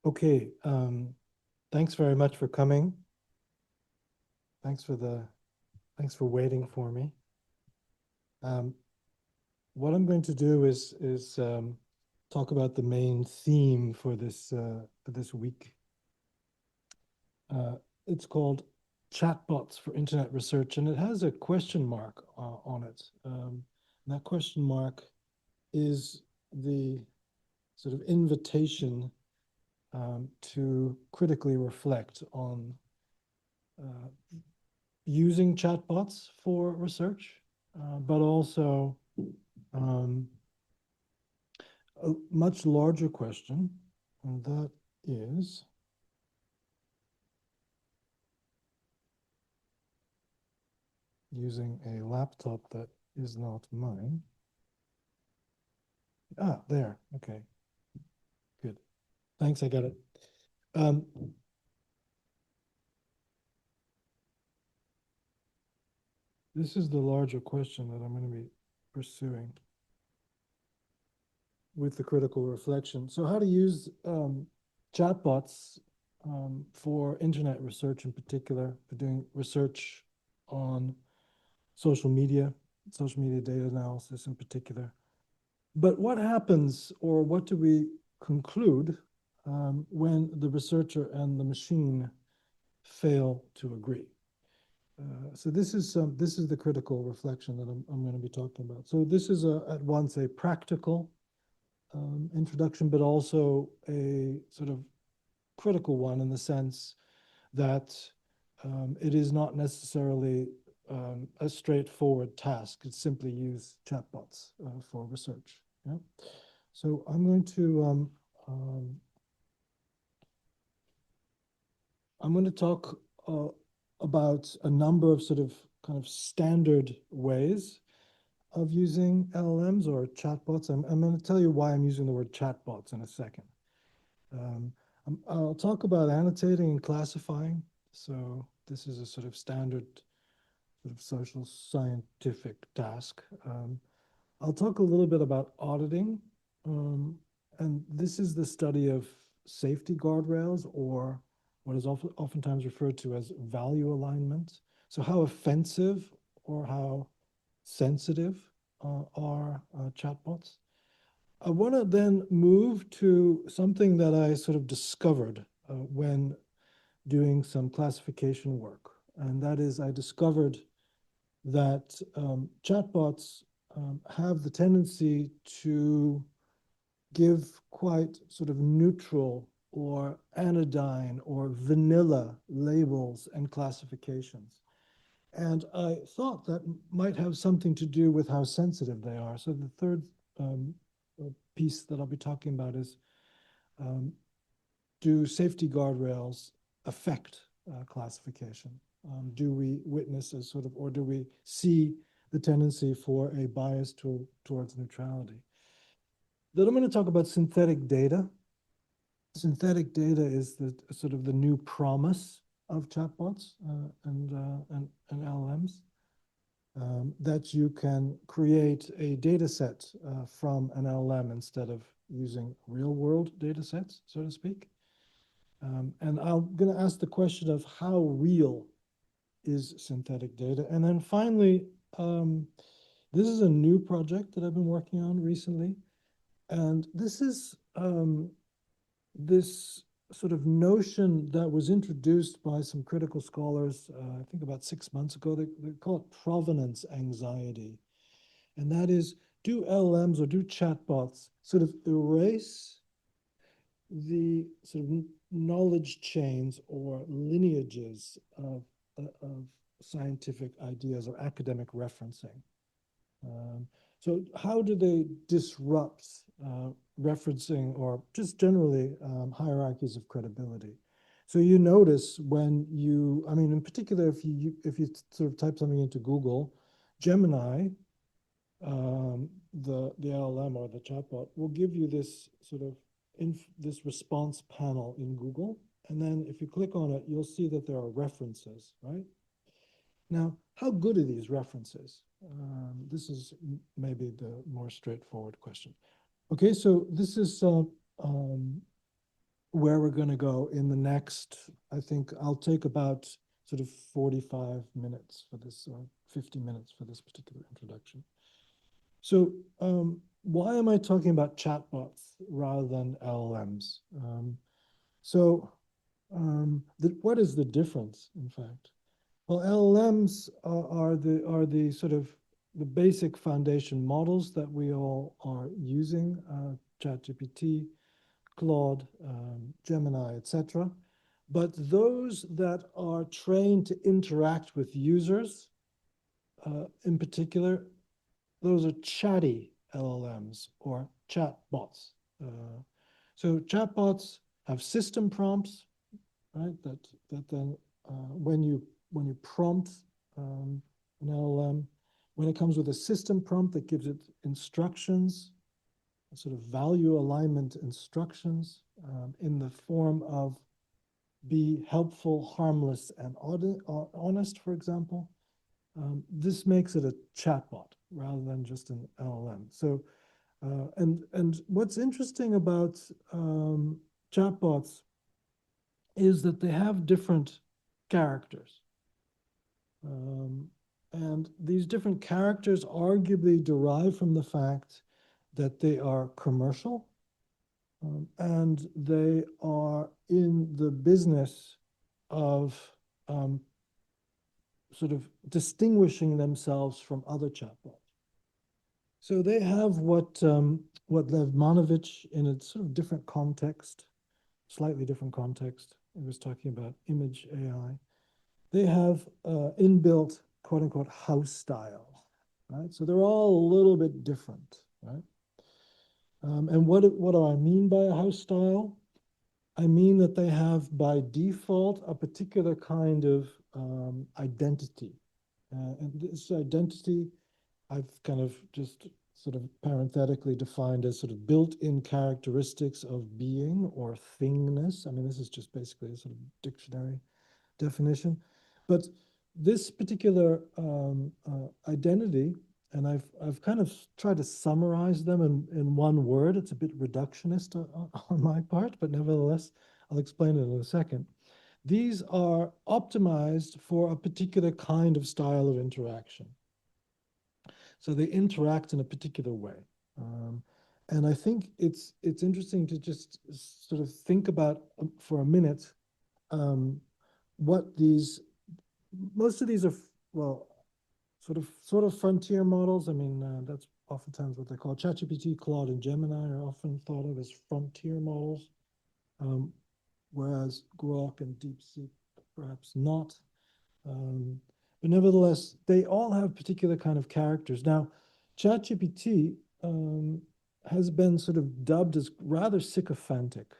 Okay, thanks very much for coming. Thanks for waiting for me. Um, what I'm going to do is talk about the main theme for this week. It's called Chatbots for Internet Research, and it has a question mark on it. And that question mark is the sort of invitation to critically reflect on uh, using chatbots for research, but also um, a much larger question, and that is using a laptop that is not mine. Ah, there. Okay, good. Thanks, I got it. Um, this is the larger question that I'm going to be pursuing with the critical reflection. So, how to use chatbots for internet research in particular, for doing research on social media data analysis in particular. But what happens, or what do we conclude when the researcher and the machine fail to agree? So this is the critical reflection that I'm going to be talking about. So this is at once a practical introduction, but also a sort of critical one in the sense that it is not necessarily a straightforward task. It's simply use chatbots for research. Yeah? So I'm going to talk about a number of sort of kind of standard ways of using LLMs or chatbots. I'm going to tell you why I'm using the word chatbots in a second. Um, I'll talk about annotating and classifying. So this is a sort of standard sort of social scientific task. I'll talk a little bit about auditing. Um, and this is the study of safety guardrails, or what is oftentimes referred to as value alignment. So how offensive or how sensitive are chatbots? I want to then move to something that I sort of discovered when doing some classification work. And that is, I discovered that chatbots have the tendency to give quite sort of neutral or anodyne or vanilla labels and classifications. And I thought that might have something to do with how sensitive they are. So the third um, piece that I'll be talking about is, um, do safety guardrails affect classification? Do we witness a sort of, or do we see the tendency for a bias towards neutrality? Then I'm going to talk about synthetic data. Synthetic data is the sort of the new promise of chatbots and LLMs. That you can create a data set from an LLM instead of using real world data sets, so to speak. And I'm going to ask the question of how real is synthetic data. And then finally, this is a new project that I've been working on recently. And this is this sort of notion that was introduced by some critical scholars, I think about 6 months ago. They call it provenance anxiety. And that is, do LLMs or do chatbots sort of erase the sort of knowledge chains or lineages of scientific ideas or academic referencing? So how do they disrupt referencing or just generally hierarchies of credibility? So you notice when you, I mean, in particular, if you sort of type something into Google, Gemini, the LLM or the chatbot will give you this sort of this response panel in Google, and then if you click on it, you'll see that there are references, right? Now, how good are these references? This is maybe the more straightforward question. Okay, so this is where we're going to go in the next, I think I'll take about sort of 45 minutes for this, or 50 minutes for this particular introduction. So why am I talking about chatbots rather than LLMs? So what is the difference, in fact? Well, LLMs are the sort of the basic foundation models that we all are using, ChatGPT, Claude, Gemini, etc. But those that are trained to interact with users, in particular, those are chatty LLMs or chatbots. So chatbots have system prompts, right? That then when you prompt an LLM, when it comes with a system prompt that gives it instructions, sort of value alignment instructions in the form of be helpful, harmless, and honest, for example. This makes it a chatbot rather than just an LLM. So, and what's interesting about chatbots is that they have different characters. And these different characters arguably derive from the fact that they are commercial and they are in the business of sort of distinguishing themselves from other chatbots. So they have what Levmanovich, in a sort of different context, slightly different context, he was talking about image AI. They have inbuilt quote unquote house style, right? So they're all a little bit different, right? And what do I mean by a house style? I mean that they have by default a particular kind of identity. And this identity I've kind of just sort of parenthetically defined as sort of built-in characteristics of being or thingness. I mean, this is just basically a sort of dictionary definition. But this particular identity, and I've kind of tried to summarize them in one word. It's a bit reductionist on my part, but nevertheless, I'll explain it in a second. These are optimized for a particular kind of style of interaction. So they interact in a particular way. And I think it's interesting to just sort of think about for a minute what these, most of these are, well, sort of frontier models. I mean, that's oftentimes what they call ChatGPT, Claude, and Gemini are often thought of as frontier models, whereas Grok and DeepSeek perhaps not. But nevertheless, they all have particular kind of characters. Now, ChatGPT has been sort of dubbed as rather sycophantic.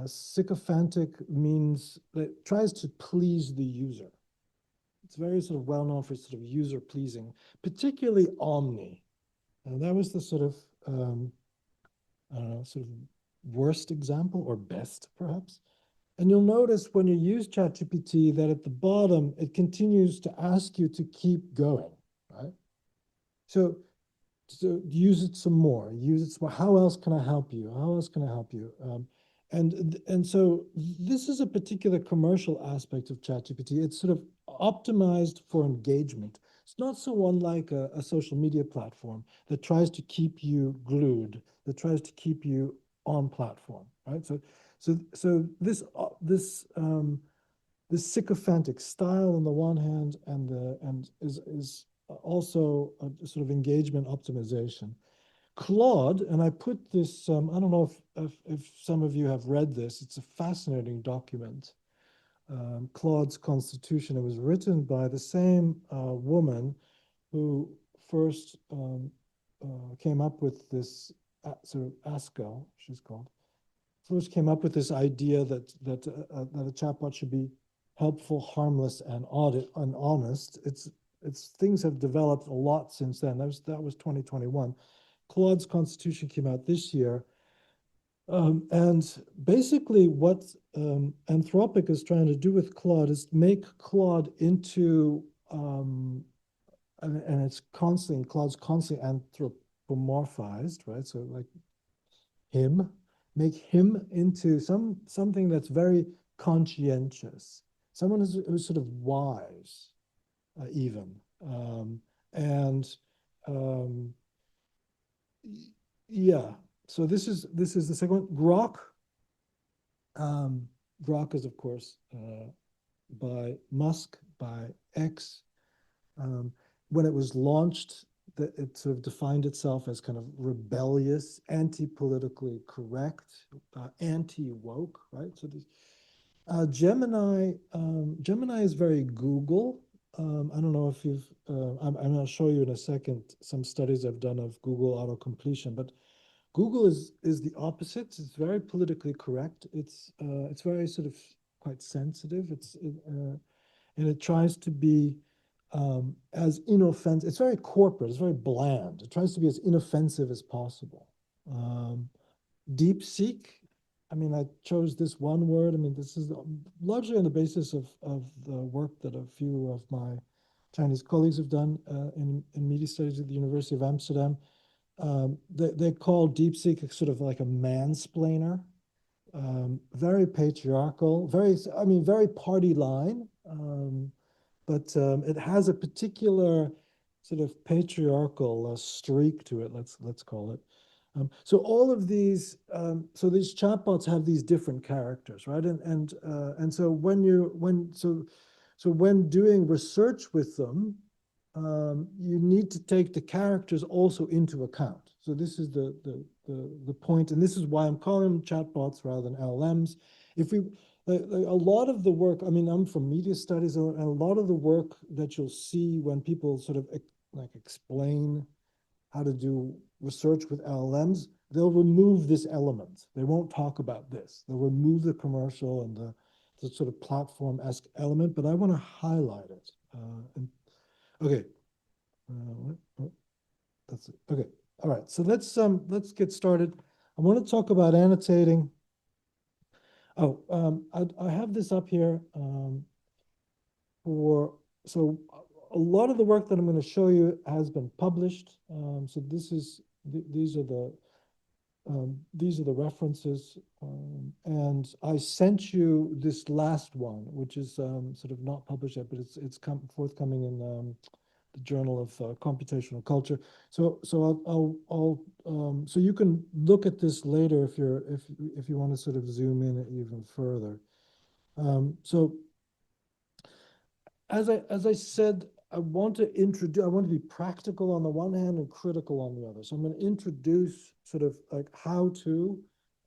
Sycophantic means that it tries to please the user. It's very sort of well known for sort of user pleasing, particularly Omni. And that was the sort of, I don't know, sort of worst example or best perhaps. And you'll notice when you use ChatGPT that at the bottom, it continues to ask you to keep going, right? So use it some more, use it some more. How else can I help you? How else can I help you? And so this is a particular commercial aspect of ChatGPT. It's sort of optimized for engagement. It's not so unlike a social media platform that tries to keep you glued, that tries to keep you on platform, right? So this sycophantic style on the one hand, and is also a sort of engagement optimization. Claude, and I put this, I don't know if some of you have read this, it's a fascinating document, Claude's Constitution. It was written by the same woman who first came up with this sort of Asko, she's called, first came up with this idea that a chatbot should be helpful, harmless, and honest. It's things have developed a lot since then. That was 2021. Claude's Constitution came out this year. And basically what Anthropic is trying to do with Claude is make Claude into, and it's constantly, Claude's constantly anthropomorphized, right? So like him, make him into something that's very conscientious, someone who's sort of wise, even. And yeah, so this is the second one. Grok is of course by Musk, by X. Um, when it was launched, it sort of defined itself as kind of rebellious, anti-politically correct, anti-woke, right? So this, Gemini is very Google. I don't know if you've, I'm going to show you in a second some studies I've done of Google auto-completion, but Google is the opposite. It's very politically correct. It's very sort of quite sensitive. And it tries to be as inoffensive. It's very corporate. It's very bland. It tries to be as inoffensive as possible. Um, DeepSeek. I mean, I chose this one word. I mean, this is largely on the basis of the work that a few of my Chinese colleagues have done in media studies at the University of Amsterdam. They call DeepSeek sort of like a mansplainer, very patriarchal, very party line, but it has a particular sort of patriarchal streak to it. Let's call it. So all of these, so these chatbots have these different characters, right? And so when doing research with them, you need to take the characters also into account. So this is the point, and this is why I'm calling them chatbots rather than LLMs. If we a lot of the work, I mean, I'm from media studies, and a lot of the work that you'll see when people sort of like explain how to do research with LLMs, they'll remove this element. They won't talk about this. They'll remove the commercial and the sort of platform-esque element, but I want to highlight it. Okay, that's it. Okay, all right. So let's get started. I want to talk about annotating. Oh, I have this up here for so a lot of the work that I'm going to show you has been published. So these are the references, and I sent you this last one, which is sort of not published yet, but it's forthcoming in the Journal of Computational Culture. So so you can look at this later if you want to sort of zoom in even further. So as I said, I want to be practical on the one hand and critical on the other. So I'm going to introduce sort of like how to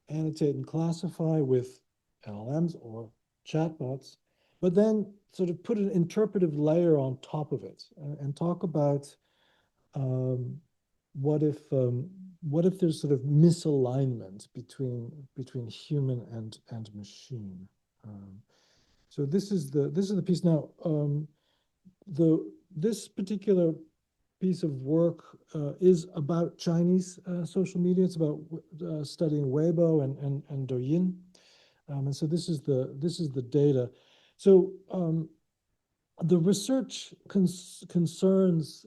annotate and classify with LLMs or chatbots, but then sort of put an interpretive layer on top of it and talk about um, what if there's sort of misalignment between human and machine. So this is the piece now. This particular piece of work is about Chinese social media. It's about studying Weibo and Douyin, and so this is the data. So the research concerns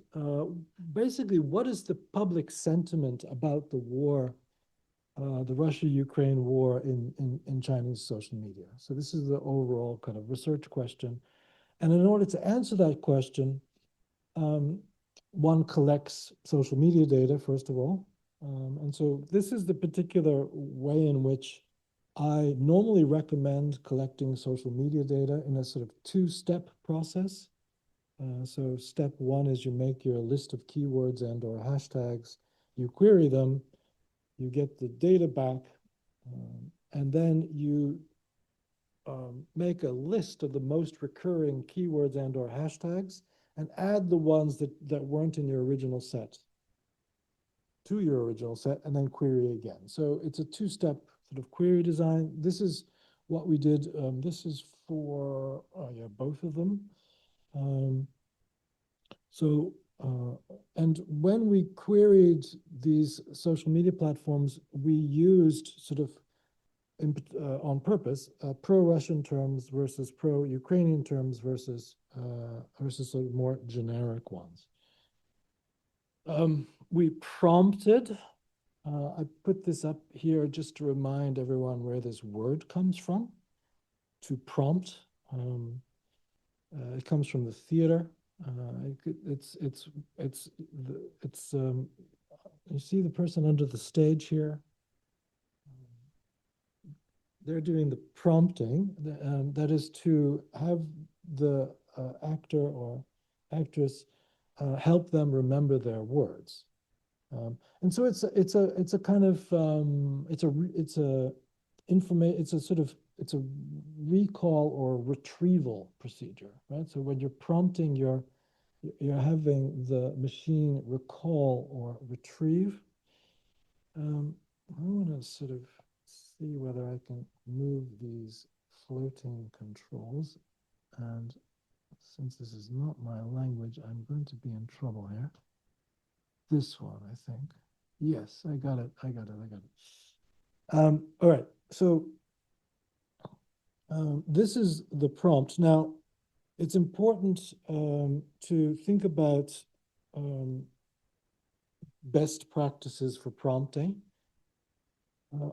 basically what is the public sentiment about the war, the Russia-Ukraine war in Chinese social media. So this is the overall kind of research question. And in order to answer that question, one collects social media data, first of all. And so this is the particular way in which I normally recommend collecting social media data in a sort of two-step process. So step one is you make your list of keywords and or hashtags, you query them, you get the data back, and then you make a list of the most recurring keywords and or hashtags and add the ones that weren't in your original set to your original set and then query again. So it's a two-step sort of query design. This is what we did. This is for both of them. And when we queried these social media platforms, we used sort of on purpose, pro-Russian terms versus pro-Ukrainian terms versus sort of more generic ones. We prompted I put this up here just to remind everyone where this word comes from, to prompt. It comes from the theater. It's you see the person under the stage here. They're doing the prompting. That is to have the actor or actress help them remember their words. And so it's a kind of it's a sort of it's a recall or retrieval procedure, right? So when you're prompting, you're having the machine recall or retrieve. I want to sort of see whether I can move these floating controls. And since this is not my language, I'm going to be in trouble here. This one, I think. Yes, I got it. I got it. I got it. All right. So this is the prompt. Now, it's important to think about best practices for prompting.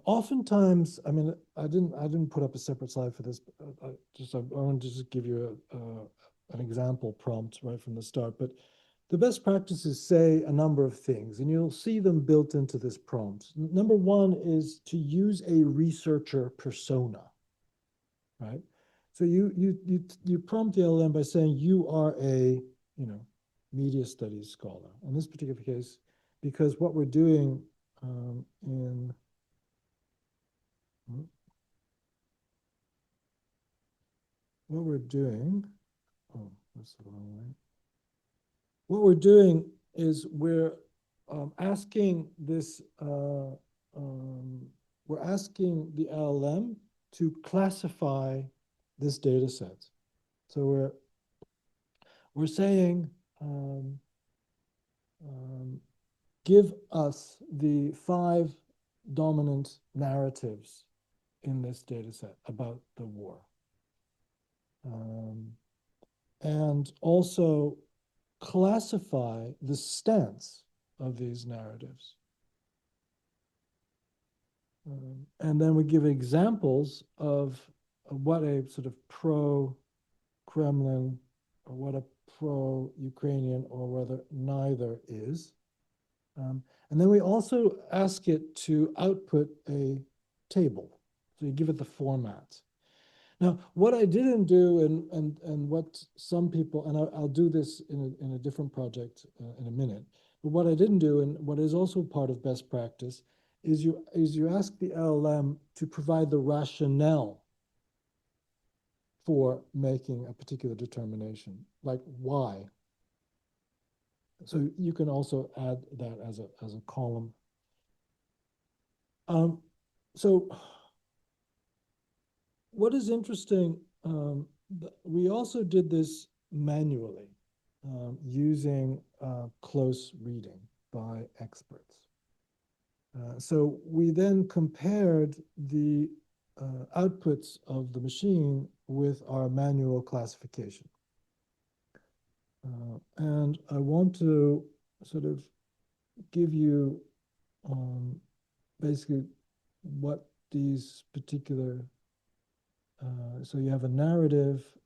Oftentimes, I mean, I didn't put up a separate slide for this. But I wanted to just give you an example prompt right from the start. But the best practices say a number of things, and you'll see them built into this prompt. Number one is to use a researcher persona, right? So you prompt the LLM by saying you are a media studies scholar. In this particular case, because what we're doing in what we're doing, oh, that's the wrong way. What we're doing is we're asking this, we're asking the LLM to classify this data set. So we're saying, give us the 5 dominant narratives in this data set about the war. And also classify the stance of these narratives. And then we give examples of what a sort of pro-Kremlin or what a pro-Ukrainian or whether neither is. And then we also ask it to output a table. So you give it the format. Now, what I didn't do, and what some people, and I'll do this in a different project in a minute, but what I didn't do, and what is also part of best practice, is you ask the LLM to provide the rationale for making a particular determination, like why. So you can also add that as a column. So what is interesting, we also did this manually using close reading by experts. So we then compared the outputs of the machine with our manual classification. And I want to sort of give you basically what these particular so you have a narrative,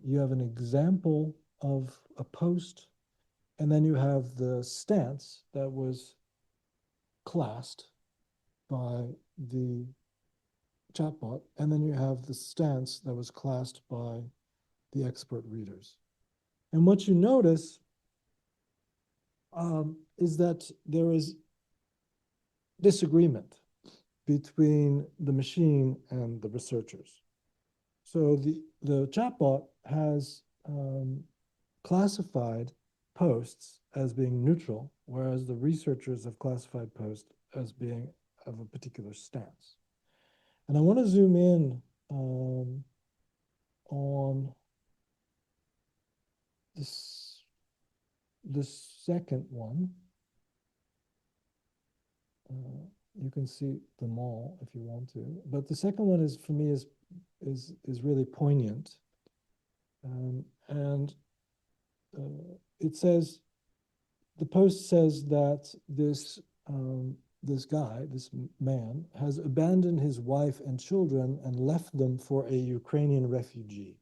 you have an example of a post, and then you have the stance that was classed by the chatbot, and then you have the stance that was classed by the expert readers. And what you notice is that there is disagreement between the machine and the researchers. So the chatbot has classified posts as being neutral, whereas the researchers have classified posts as being of a particular stance. And I want to zoom in on this second one. You can see them all if you want to, but the second one is for me is really poignant, and it says, the post says that this this guy, this man, has abandoned his wife and children and left them for a Ukrainian refugee.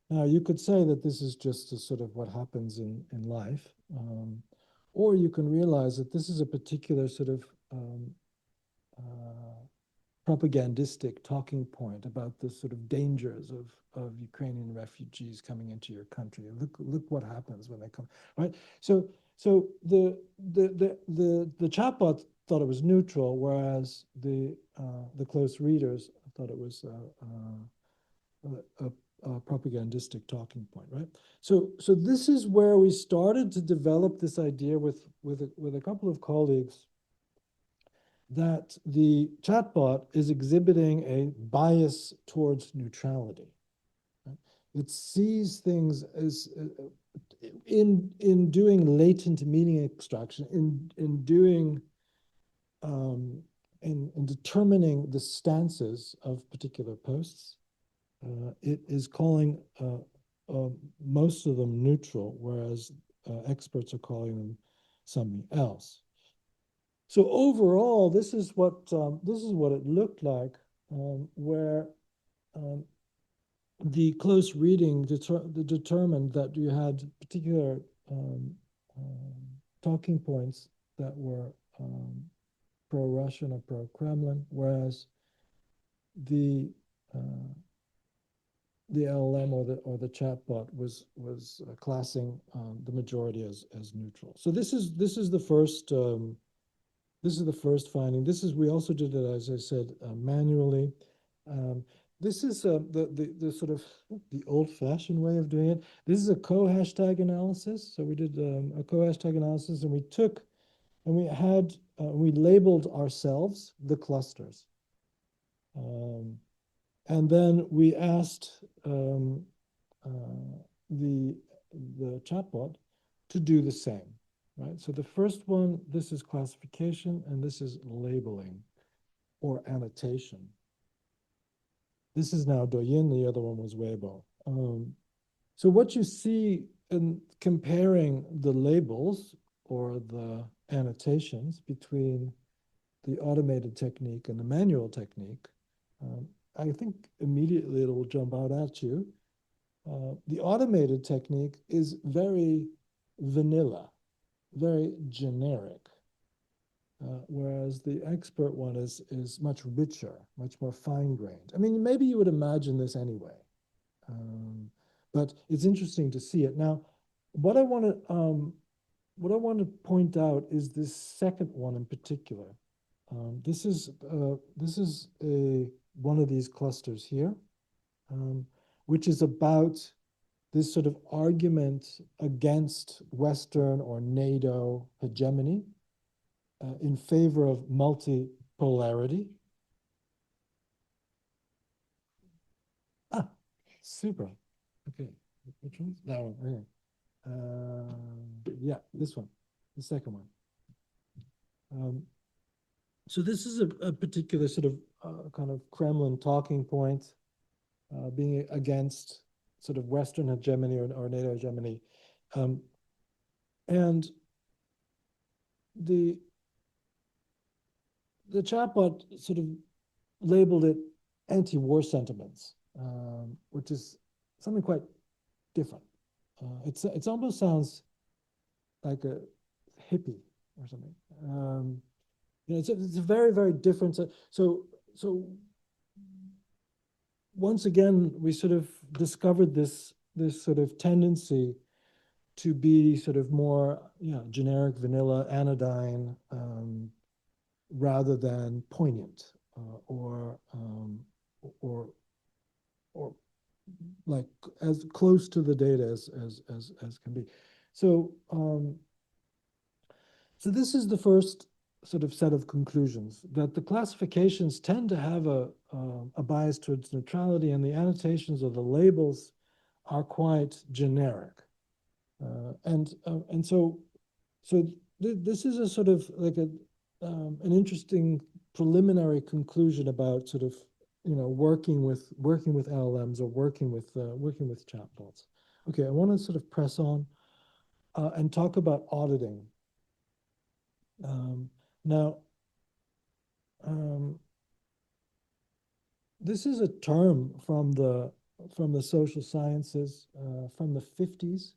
Now, you could say that this is just a sort of what happens in life, or you can realize that this is a particular sort of uh, propagandistic talking point about the sort of dangers of Ukrainian refugees coming into your country. Look what happens when they come, right? So the chatbot thought it was neutral, whereas the close readers thought it was a propagandistic talking point, right? So this is where we started to develop this idea with a couple of colleagues that the chatbot is exhibiting a bias towards neutrality. Right? It sees things as in doing latent meaning extraction, in doing in determining the stances of particular posts. It is calling most of them neutral, whereas experts are calling them something else. So overall, this is what it looked like, where um, the close reading determined that you had particular um, um, talking points that were pro-Russian or pro-Kremlin, whereas the uh, the LLM or the chatbot was classing the majority as neutral. So this is the first finding. We also did it, as I said, manually. Um, this is the sort of the old-fashioned way of doing it. This is a co-hashtag analysis. So we did a co-hashtag analysis, and we labeled ourselves the clusters. And then we asked the chatbot to do the same, right? So the first one, this is classification, and this is labeling or annotation. This is now Douyin, the other one was Weibo. So what you see in comparing the labels or the annotations between the automated technique and the manual technique, I think immediately it will jump out at you. The automated technique is very vanilla, very generic, whereas the expert one is much richer, much more fine-grained. I mean, maybe you would imagine this anyway, but it's interesting to see it. Now, what I want to point out is this second one in particular. This is one of these clusters here, which is about this sort of argument against Western or NATO hegemony in favor of multipolarity. Ah, super. Okay, which one? That one. Okay. Yeah, this one, the second one. So this is a particular sort of kind of Kremlin talking point, being against sort of Western hegemony or NATO hegemony. And the chatbot sort of labeled it anti-war sentiments, which is something quite different. It almost sounds like a hippie or something. It's a very, very different. So once again, we sort of discovered this sort of tendency to be sort of more generic, vanilla, anodyne, rather than poignant or like as close to the data as can be. So so this is the first sort of set of conclusions, that the classifications tend to have a bias towards neutrality, and the annotations or the labels are quite generic. And so this is a sort of like an interesting preliminary conclusion about sort of working with LLMs or working with chatbots. Okay, I want to sort of press on and talk about auditing. Now, um, this is a term from the social sciences from the 50s.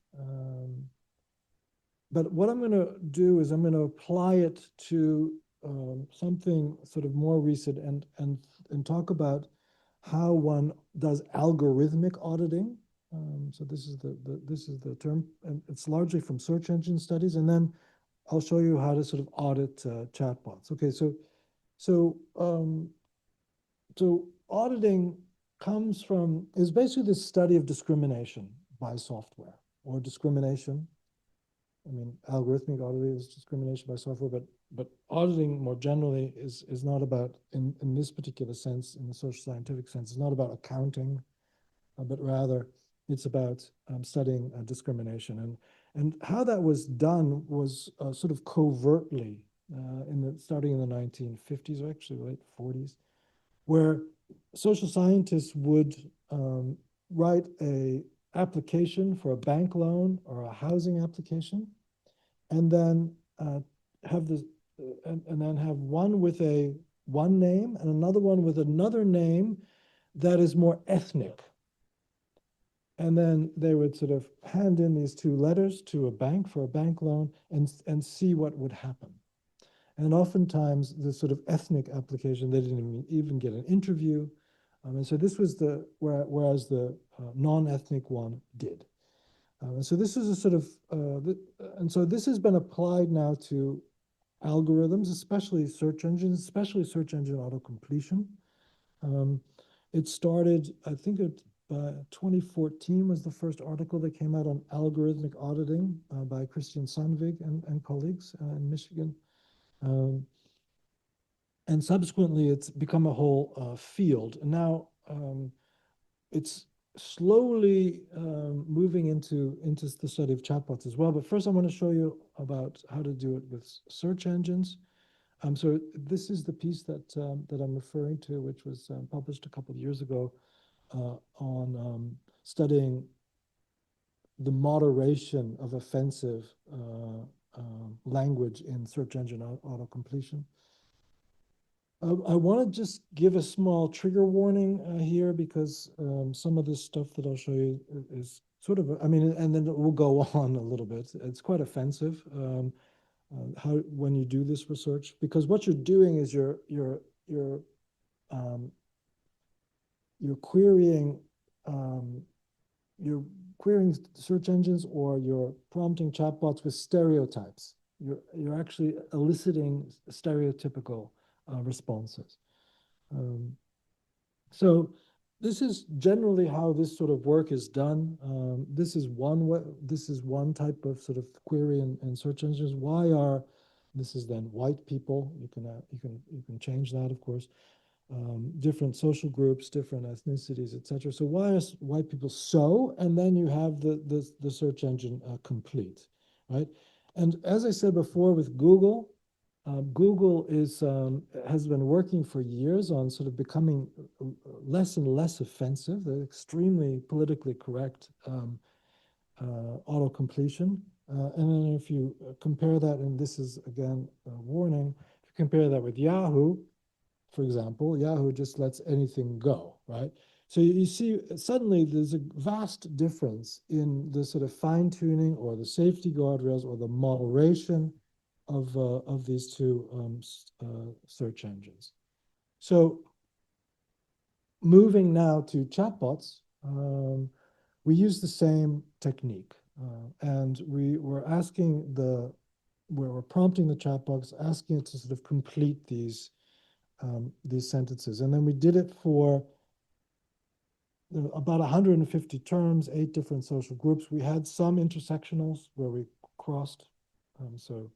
But what I'm going to do is I'm going to apply it to something sort of more recent and talk about how one does algorithmic auditing. So this is the term, and it's largely from search engine studies. And then I'll show you how to sort of audit chatbots. Okay, so um, so auditing is basically the study of discrimination by software or discrimination. I mean, algorithmic auditing is discrimination by software, but auditing more generally is not about in this particular sense, in the social scientific sense, it's not about accounting, but rather it's about studying discrimination and how that was done was sort of covertly starting in the 1950s or actually late 40s, where social scientists would write a application for a bank loan or a housing application, and then have this, and then have one with a one name and another one with another name that is more ethnic. And then they would sort of hand in these two letters to a bank for a bank loan and see what would happen. And oftentimes, the sort of ethnic application, they didn't even get an interview. And so this was whereas the non-ethnic one did. And so this is a sort of, and so this has been applied now to algorithms, especially search engines, especially search engine auto-completion. Um, it started, I think 2014 was the first article that came out on algorithmic auditing by Christian Sandvig and colleagues in Michigan. And subsequently, it's become a whole field. And now it's slowly moving into the study of chatbots as well. But first, I want to show you about how to do it with search engines. So this is the piece that I'm referring to, which was published a couple of years ago on studying the moderation of offensive language in search engine auto-completion. I want to just give a small trigger warning here because some of this stuff that I'll show you is sort of, I mean, and then it will go on a little bit. It's quite offensive how when you do this research, because what you're doing is um, you're querying um, you're querying search engines or you're prompting chatbots with stereotypes. You're actually eliciting stereotypical responses. Um, so this is generally how this sort of work is done. This is one type of sort of query in search engines. This is then white people. You can change that, of course. Different social groups, different ethnicities, etc. So why are white people so? And then you have the search engine complete, right? And as I said before, with Google, Google has been working for years on sort of becoming less and less offensive. They're extremely politically correct auto-completion. And then if you compare that, and this is again a warning, if you compare that with Yahoo, for example, Yahoo just lets anything go, right? So you see, suddenly there's a vast difference in the sort of fine tuning or the safety guardrails or the moderation of these two search engines. So moving now to chatbots, we use the same technique. And we're prompting the chatbots, asking it to sort of complete these sentences. And then we did it for about 150 terms, 8 different social groups. We had some intersectionals where we crossed. Um, so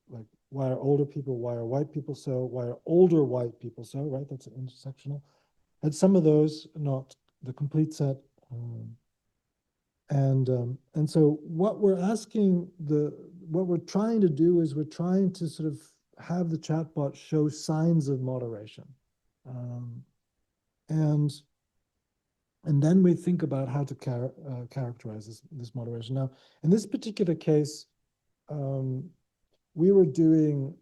like, why are older people, why are white people so, why are older white people so, right? That's an intersectional. And some of those, not the complete set. And so what we're trying to do is we're trying to sort of have the chatbot show signs of moderation. Um, and and then we think about how to characterize this moderation. Now, in this particular case, we were doing,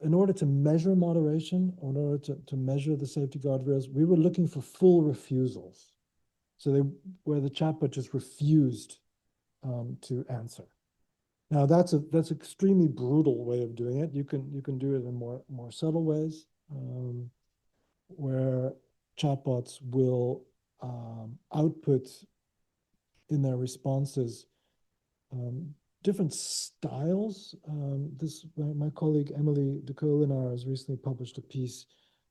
in order to measure moderation, in order to measure the safety guardrails, we were looking for full refusals. So where the chatbot just refused to answer. Now that's extremely brutal way of doing it. You can do it in more subtle ways, where chatbots will output in their responses different styles. My colleague Emily de Colinar has recently published a piece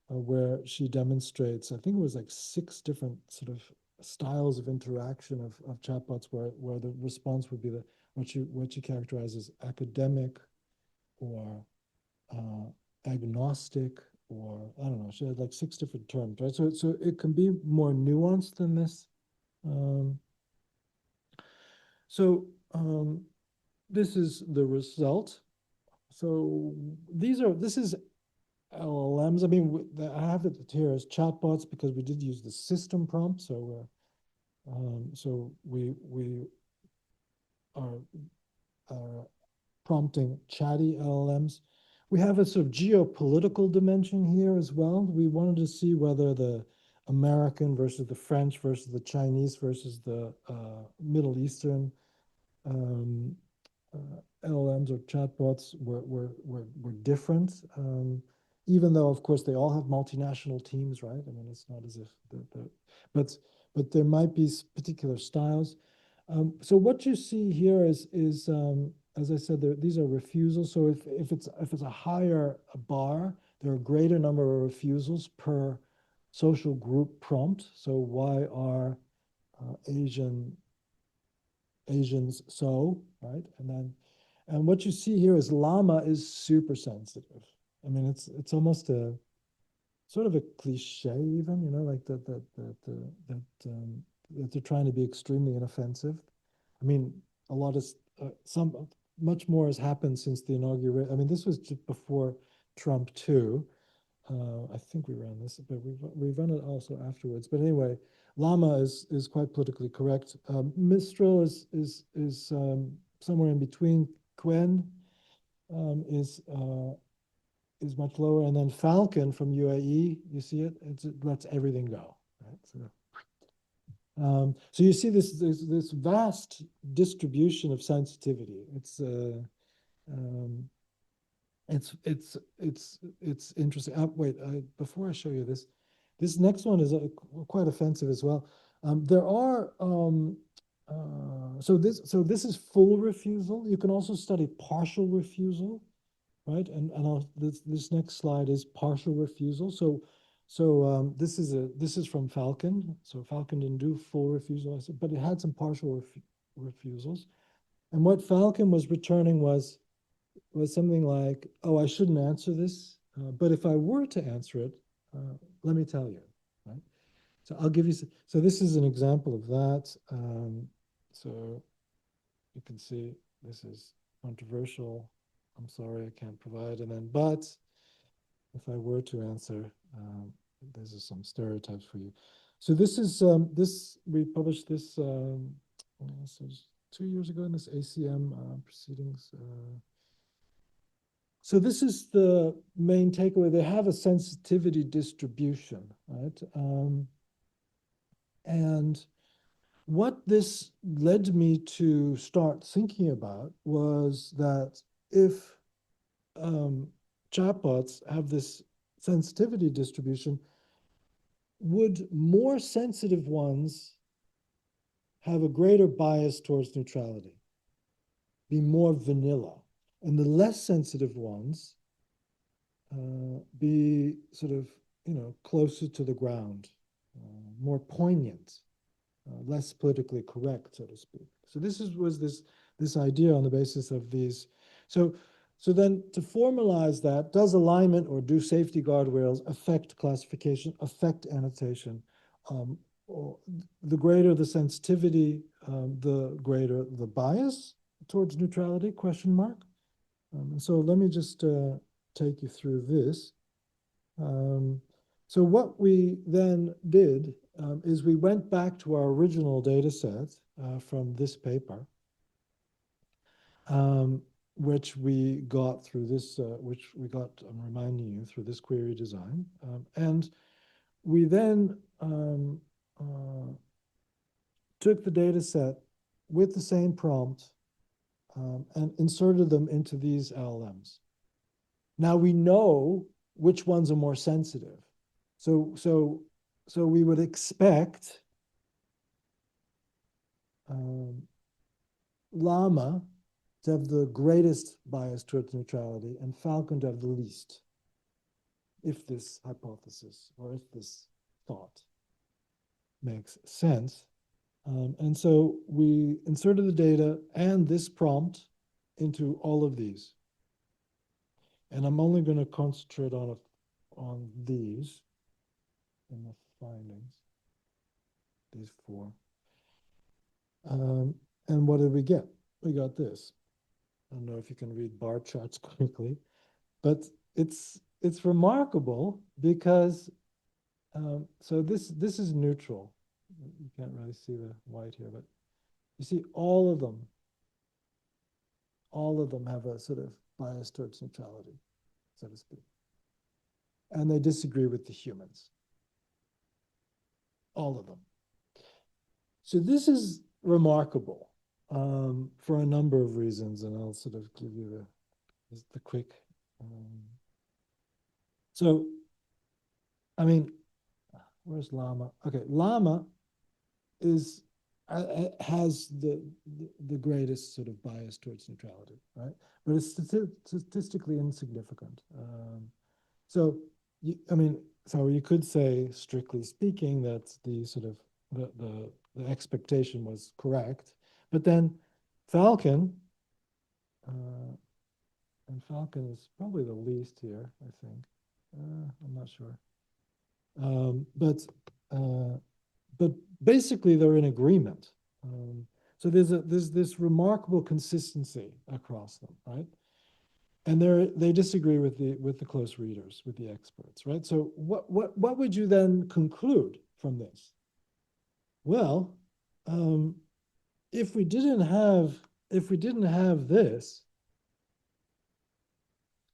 where she demonstrates, I think it was like 6 different sort of styles of interaction of chatbots where the response would be what she characterizes academic or agnostic, or I don't know, she had like 6 different terms, right? So it can be more nuanced than this. Um, so this is the result. So this is LLMs. I mean, I have it here as chatbots because we did use the system prompt. So we are prompting chatty LLMs. We have a sort of geopolitical dimension here as well. We wanted to see whether the American versus the French versus the Chinese versus the Middle Eastern um, LLMs or chatbots were different, even though, of course, they all have multinational teams, right? I mean, it's not as if, but but there might be particular styles. So what you see here is as I said, these are refusals. So if it's a higher bar, there are a greater number of refusals per social group prompt. So why are Asians so, right? And what you see here is llama is super sensitive. I mean, it's almost a sort of a cliche, even, like that they're trying to be extremely inoffensive. I mean, a lot of some much more has happened since the inauguration. I mean, this was just before Trump too. I think we ran this, but we run it also afterwards. But anyway, llama is quite politically correct. Mistral is somewhere in between. Quen is much lower, and then Falcon from UAE, you see it lets everything go. Right? So you see this vast distribution of sensitivity. Um, it's interesting. Wait, before I show you this next one is quite offensive as well. There are so this is full refusal. You can also study partial refusal, right? And this next slide is partial refusal. So this is from Falcon. So Falcon didn't do full refusal, I said, but it had some partial refusals. And what Falcon was returning was something like, "Oh, I shouldn't answer this, but if I were to answer it, let me tell you." Right? So I'll give you. So this is an example of that. So you can see this is controversial. I'm sorry, I can't provide. And then, but if I were to answer, this is some stereotypes for you. So this is this we published this. So 2 years ago in this ACM proceedings. So this is the main takeaway. They have a sensitivity distribution, right? And what this led me to start thinking about was that if chatbots have this sensitivity distribution, would more sensitive ones have a greater bias towards neutrality, be more vanilla, and the less sensitive ones be sort of, closer to the ground, more poignant, less politically correct, so to speak. So was this idea on the basis of these. So then to formalize that, does alignment or do safety guardrails affect classification, affect annotation? Or the greater the sensitivity, the greater the bias towards neutrality, question mark. And so let me just take you through this. So what we then did is we went back to our original data set from this paper. which we got through this, which we got, I'm reminding you, through this query design. And we then took the data set with the same prompt and inserted them into these LLMs. Now we know which ones are more sensitive. So we would expect Llama to have the greatest bias towards neutrality and Falcon to have the least, if this hypothesis or if this thought makes sense. And so we inserted the data and this prompt into all of these. And I'm only going to concentrate on these in the findings, these four. And what did we get? We got this. I don't know if you can read bar charts quickly, but it's remarkable because so this is neutral. You can't really see the white here, but you see all of them have a sort of bias towards neutrality, so to speak. And they disagree with the humans. All of them. So this is remarkable for a number of reasons, and I'll sort of give you the quick. So, I mean, where's Llama? Okay, Llama is has the greatest sort of bias towards neutrality, right? But it's statistically insignificant. So, I mean, so you could say, strictly speaking, that the sort of the expectation was correct, but then Falcon, and Falcon is probably the least here, I think. I'm not sure, but basically they're in agreement. So there's this remarkable consistency across them, right? And they disagree with the close readers, with the experts, right? So what would you then conclude from this? Well, if we didn't have this,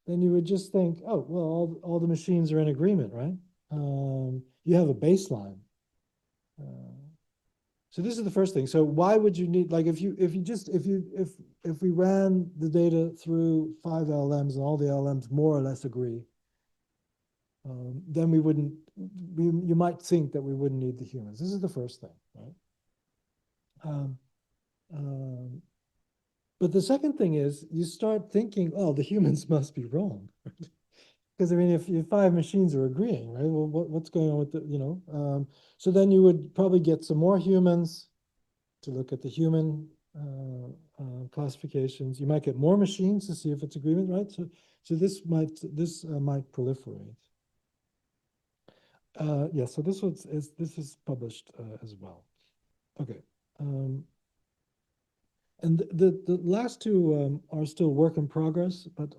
then you would just think, oh, well, all the machines are in agreement, right? You have a baseline. So this is the first thing. So why would you need, like, if we ran the data through 5 LLMs and all the LLMs more or less agree, then you might think that we wouldn't need the humans. This is the first thing, right? But the second thing is you start thinking, oh, the humans must be wrong. Because I mean, if 5 machines are agreeing, right? Well, what's going on with the, so then you would probably get some more humans to look at the human classifications. You might get more machines to see if it's agreement, right? So this might proliferate. Yeah, so this is published as well. Okay. And the last two are still work in progress, but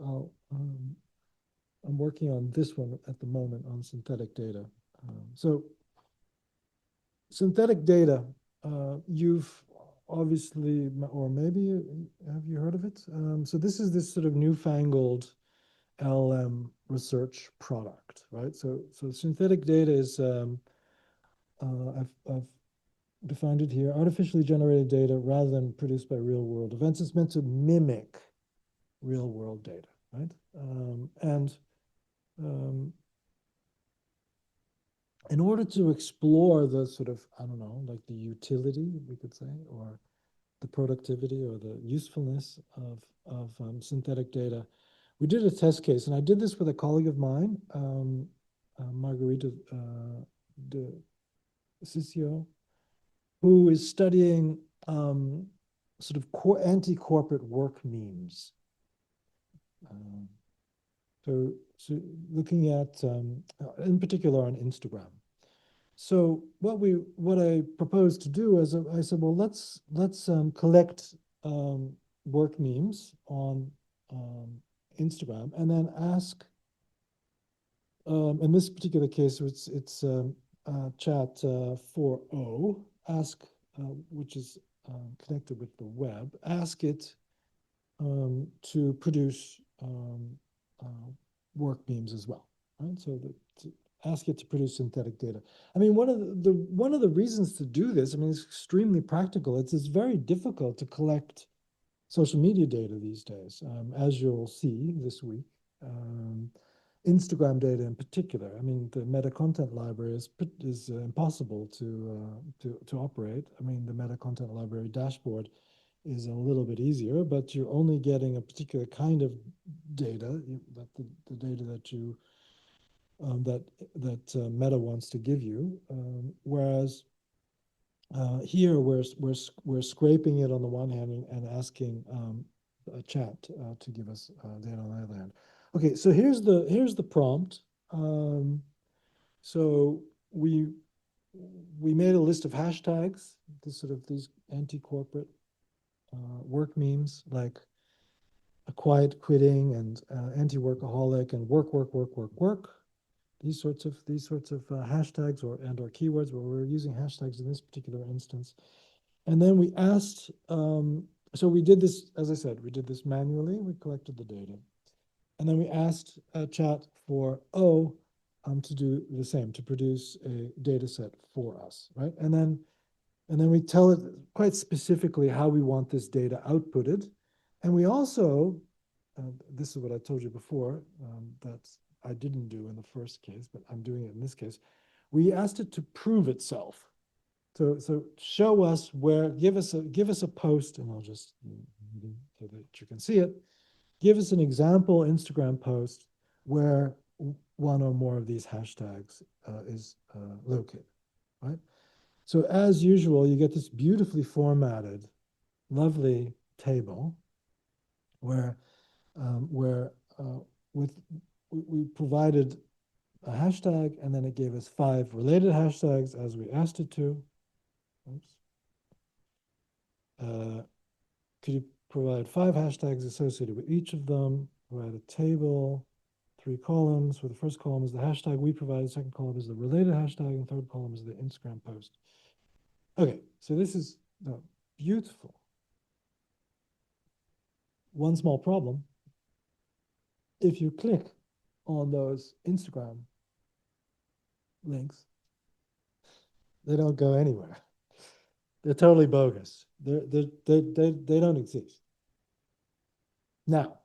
I'm working on this one at the moment on synthetic data. So synthetic data, you've obviously, or maybe have you heard of it? So this is this sort of newfangled LLM research product, right? So synthetic data is, I've defined it here, artificially generated data rather than produced by real world events. It's meant to mimic real world data, right? In order to explore the sort of, I don't know, like the utility, we could say, or the productivity or the usefulness of synthetic data, we did a test case, and I did this with a colleague of mine, Margarita de Ciccio, who is studying sort of anti-corporate work memes. So looking at, in particular, on Instagram. So what I proposed to do is I said, well, let's collect work memes on Instagram, and then ask. In this particular case, it's chat 4.0, ask, which is connected with the web. Ask it to produce work memes as well, right? So to ask it to produce synthetic data. I mean, one of the reasons to do this, I mean, it's extremely practical. It's very difficult to collect social media data these days, as you'll see this week. Instagram data in particular. I mean, the meta content library is impossible to operate. I mean, the meta content library dashboard is a little bit easier, but you're only getting a particular kind of data, that the data that you that Meta wants to give you. Whereas here we're scraping it on the one hand and asking a chat to give us data on the other hand. Okay, so here's the prompt. So we we made a list of hashtags, this sort of these anti-corporate work memes like a quiet quitting and anti-workaholic and work. These sorts of hashtags or keywords, where we're using hashtags in this particular instance. And then we asked, so we did this, as I said, we did this manually. We collected the data. And then we asked chat for to do the same, to produce a data set for us, right? And then we tell it quite specifically how we want this data outputted. And we also, this is what I told you before, that I didn't do in the first case, but I'm doing it in this case. We asked it to prove itself. So show us where, give us a post, and I'll just, so that you can see it. Give us an example Instagram post where one or more of these hashtags is located, right? So as usual, you get this beautifully formatted, lovely table where where with we provided a hashtag, and then it gave us 5 related hashtags as we asked it to. Oops. Could you provide 5 hashtags associated with each of them? Provide a table, 3 columns. For the first column is the hashtag we provided, the second column is the related hashtag, and the third column is the Instagram post. Okay, so this is beautiful. One small problem: if you click on those Instagram links, they don't go anywhere. They're totally bogus. They don't exist. Now,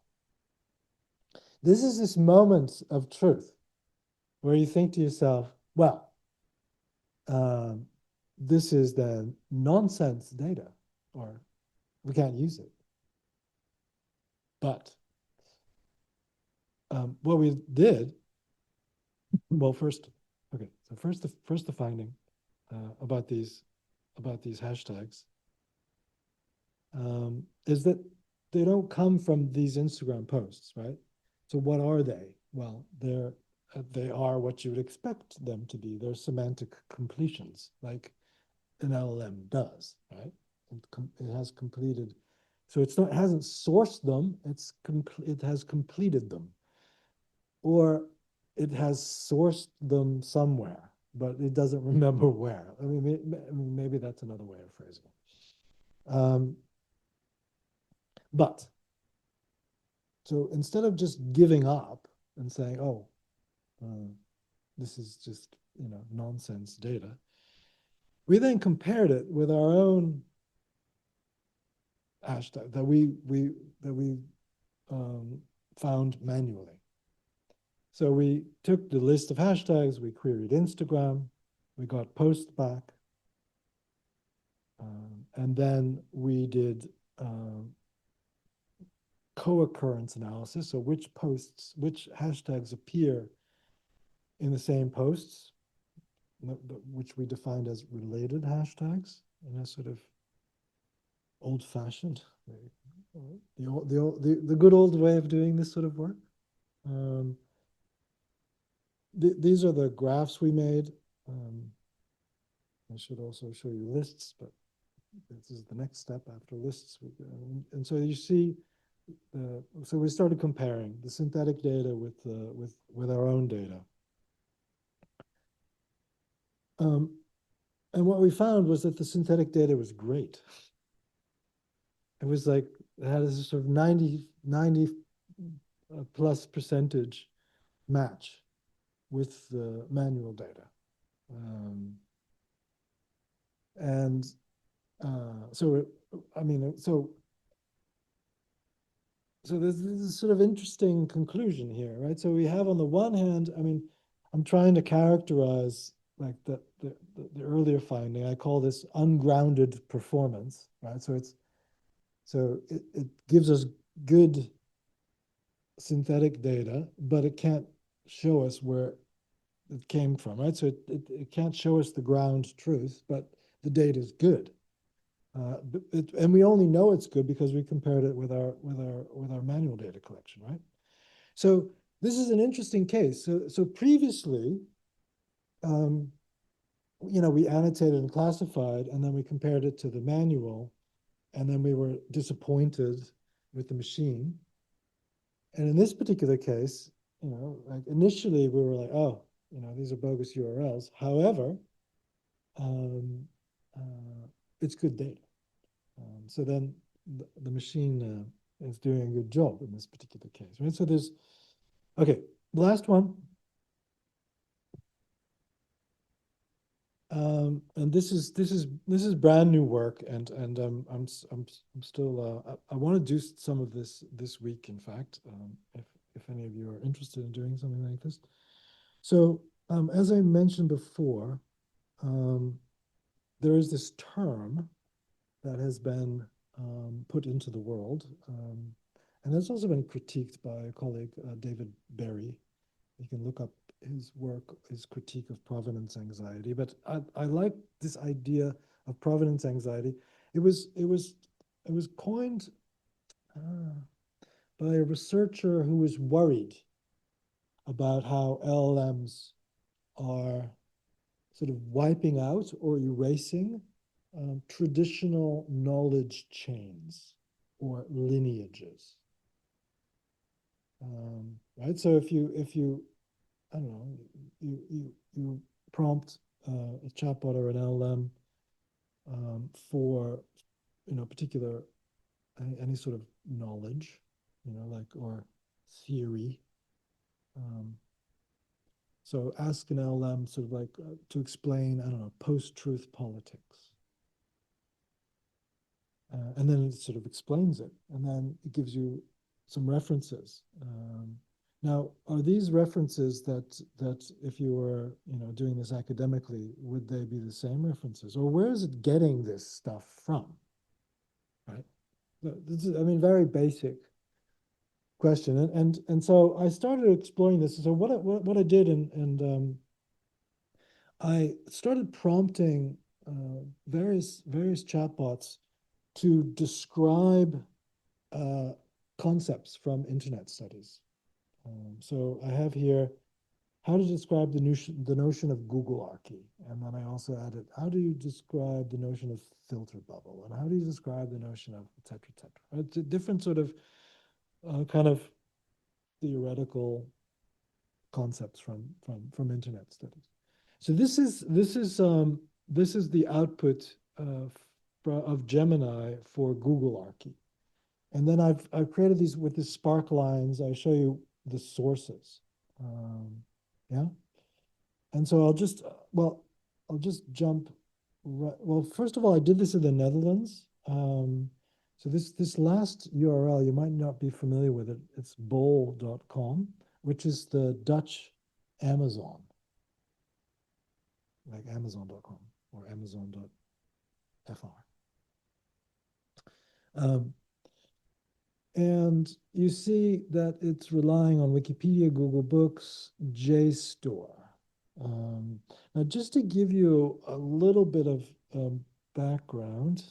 this is this moment of truth where you think to yourself, well, um, this is then nonsense data, or we can't use it. But what we did, well, first the finding about these hashtags is that they don't come from these Instagram posts, right? So what are they? Well, they are what you would expect them to be. They're semantic completions, like an LLM does, right? It has completed. So it hasn't sourced them. It has completed them, or it has sourced them somewhere, but it doesn't remember where. I mean, maybe that's another way of phrasing it. But so instead of just giving up and saying, "Oh, this is just nonsense data," we then compared it with our own hashtag that we found manually. So we took the list of hashtags, we queried Instagram, we got posts back, and then we did co-occurrence analysis. So which hashtags appear in the same posts, which we defined as related hashtags in a sort of old-fashioned, the good old way of doing this sort of work. These are the graphs we made. I should also show you lists, but this is the next step after lists. And so you see, so we started comparing the synthetic data with our own data. And what we found was that the synthetic data was great. It was like it had a sort of 90 plus percentage match with the manual data. Um, and so, I mean, so there's this sort of interesting conclusion here, right? So we have on the one hand, I mean, I'm trying to characterize like the earlier finding. I call this ungrounded performance, right? So it gives us good synthetic data, but it can't show us where it came from, right? So it can't show us the ground truth, but the data is good. And we only know it's good because we compared it with our manual data collection, right? So this is an interesting case. So previously, um, we annotated and classified, and then we compared it to the manual, and then we were disappointed with the machine. And in this particular case, like initially we were like, oh, these are bogus URLs. However, um, it's good data. So then the machine is doing a good job in this particular case, right? So there's, okay, last one. And this is brand new work, and I'm still I want to do some of this week, in fact, if any of you are interested in doing something like this. So as I mentioned before, um, there is this term that has been put into the world, and that's also been critiqued by a colleague, David Berry. You can look up his work, his critique of provenance anxiety. But I like this idea of provenance anxiety. It was coined by a researcher who was worried about how LLMs are sort of wiping out or erasing traditional knowledge chains or lineages. Right? So if you I don't know, you prompt a chatbot or an LLM for particular any sort of knowledge, like or theory. Um, so ask an LLM sort of like to explain, I don't know, post-truth politics. And then it sort of explains it, and then it gives you some references. Now, are these references that if you were doing this academically, would they be the same references, or where is it getting this stuff from? Right? This is, I mean, very basic question, and so I started exploring this. So what I did, and I started prompting various chatbots to describe uh, concepts from internet studies. So I have here how to describe the notion of Googlearchy. And then I also added, how do you describe the notion of filter bubble? And how do you describe the notion of et cetera, et cetera? It's a different sort of kind of theoretical concepts from internet studies. So this is the output of Gemini for Googlearchy. And then I've created these with the spark lines. I show you the sources. Um, yeah. And so I'll just jump right. Well, first of all, I did this in the Netherlands. So this last URL, you might not be familiar with it. It's bol.com, which is the Dutch Amazon, like Amazon.com or Amazon.fr. Um, And you see that it's relying on Wikipedia, Google Books, JSTOR. Now, just to give you a little bit of background,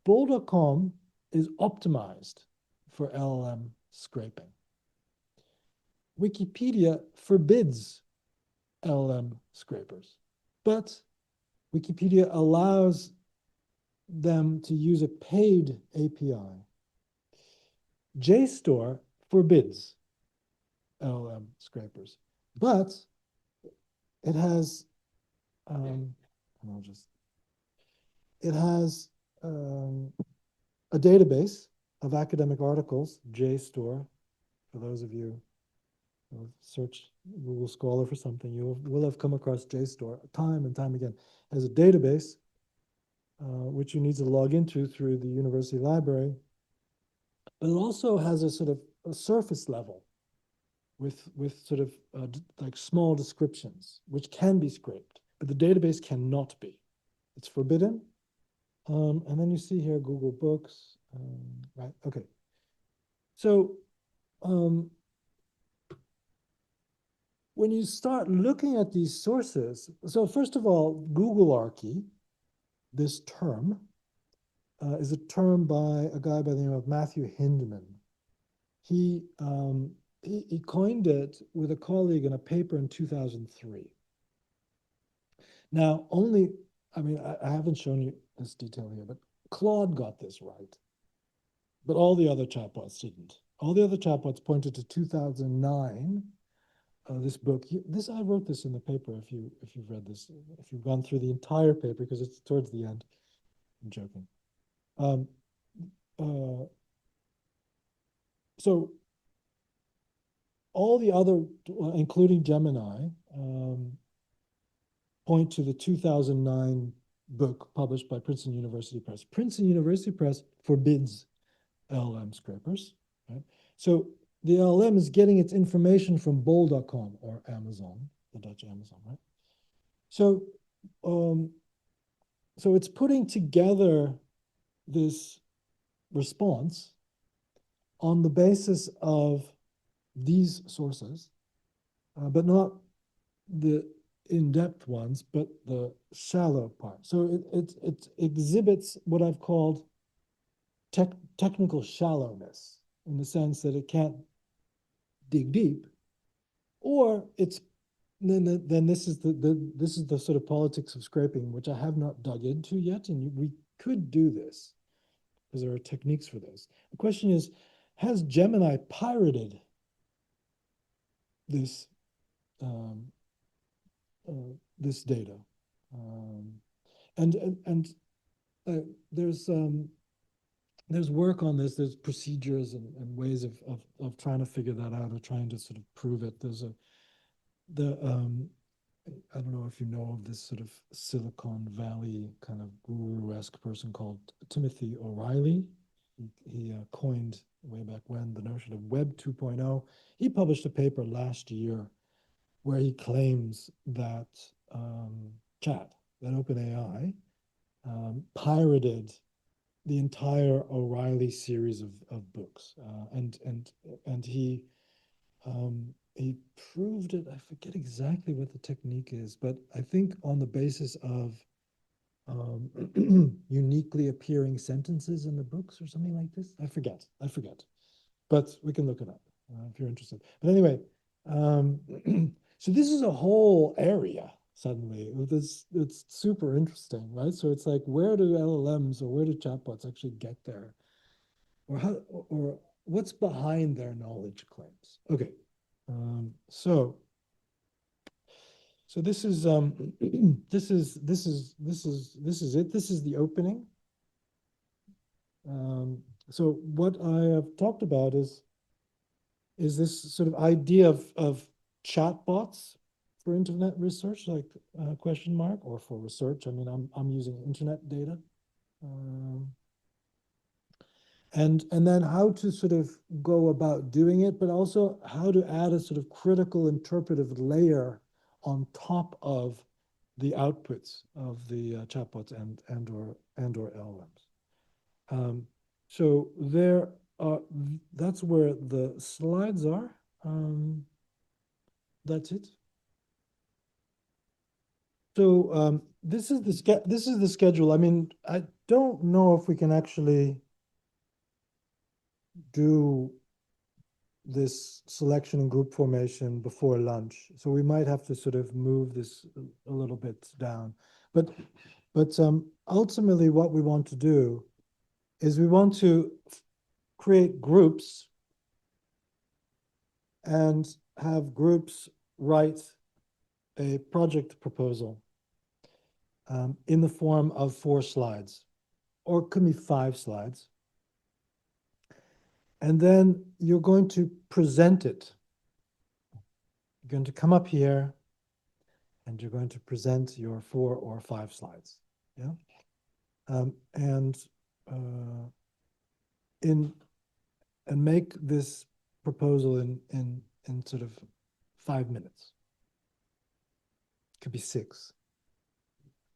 Bol.com is optimized for LLM scraping. Wikipedia forbids LLM scrapers, but Wikipedia allows them to use a paid API. JSTOR forbids LLM scrapers, but it has um, I'll just it has a database of academic articles, JSTOR, for those of you who search Google Scholar for something, you will have come across JSTOR time and time again as a database, which you need to log into through the university library. But it also has a sort of a surface level with sort of like small descriptions, which can be scraped, but the database cannot be. It's forbidden. And then you see here Google Books, right? Okay. So when you start looking at these sources, so first of all, Googlearchy, this term, is a term by a guy by the name of Matthew Hindman. He coined it with a colleague in a paper in 2003. Now, I mean, I haven't shown you this detail here, but Claude got this right. But all the other chatbots didn't. All the other chatbots pointed to 2009. This book, I wrote this in the paper. If you've read this, if you've gone through the entire paper, because it's towards the end. I'm joking. So all the other, including Gemini, point to the 2009 book published by Princeton University Press. Princeton University Press forbids LLM scrapers, right? So the LLM is getting its information from bol.com or Amazon, the Dutch Amazon, right? So, so it's putting together this response on the basis of these sources, but not the in-depth ones, but the shallow part. So it exhibits what I've called technical shallowness, in the sense that it can't dig deep, or it's then this is the sort of politics of scraping, which I have not dug into yet, and we could do this because there are techniques for this. The question is, has Gemini pirated this this data? And there's work on this. There's procedures and ways of trying to figure that out, or trying to sort of prove it. There's I don't know if you know of this sort of Silicon Valley kind of guru-esque person called Timothy O'Reilly. He coined way back when the notion of Web 2.0. He published a paper last year where he claims that that OpenAI pirated the entire O'Reilly series of books, and he proved it. I forget exactly what the technique is, but I think on the basis of uniquely appearing sentences in the books or something like this. I forget, but we can look it up if you're interested. But anyway, so this is a whole area suddenly. It's super interesting, right? So it's like, where do LLMs or where do chatbots actually get there, or how, or what's behind their knowledge claims? Okay, so this is this is it. This is the opening. So what I have talked about is this sort of idea of chatbots for internet research, like question mark, or for research. I mean, I'm using internet data, and then how to sort of go about doing it, but also how to add a sort of critical interpretive layer on top of the outputs of the chatbots and or LLMs. So there are, that's where the slides are. That's it. So this is the schedule. I mean, I don't know if we can actually do this selection and group formation before lunch. So we might have to sort of move this a little bit down. But ultimately what we want to do is we want to create groups and have groups write a project proposal in the form of 4 slides or it could be 5 slides. And then you're going to present it. You're going to come up here and you're going to present your 4 or 5 slides. Yeah. And uh, in and make this proposal in sort of 5 minutes. It could be 6.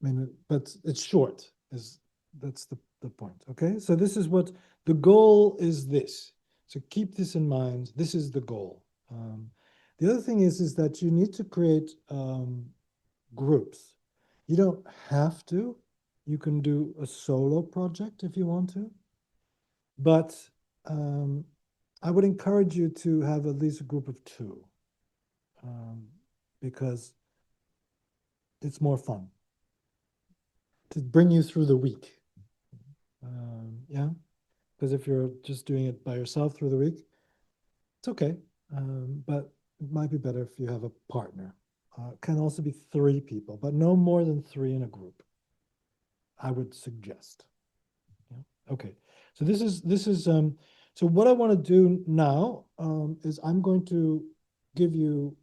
I mean, but it's short. That's the point. Okay. So this is what the goal is. This. So keep this in mind. This is the goal. The other thing is that you need to create groups. You don't have to. You can do a solo project if you want to. But I would encourage you to have at least a group of 2 because it's more fun to bring you through the week. Yeah, because if you're just doing it by yourself through the week, it's okay. But it might be better if you have a partner. It can also be 3 people, but no more than 3 in a group, I would suggest. Yeah. Okay. So this is so what I want to do now is I'm going to give you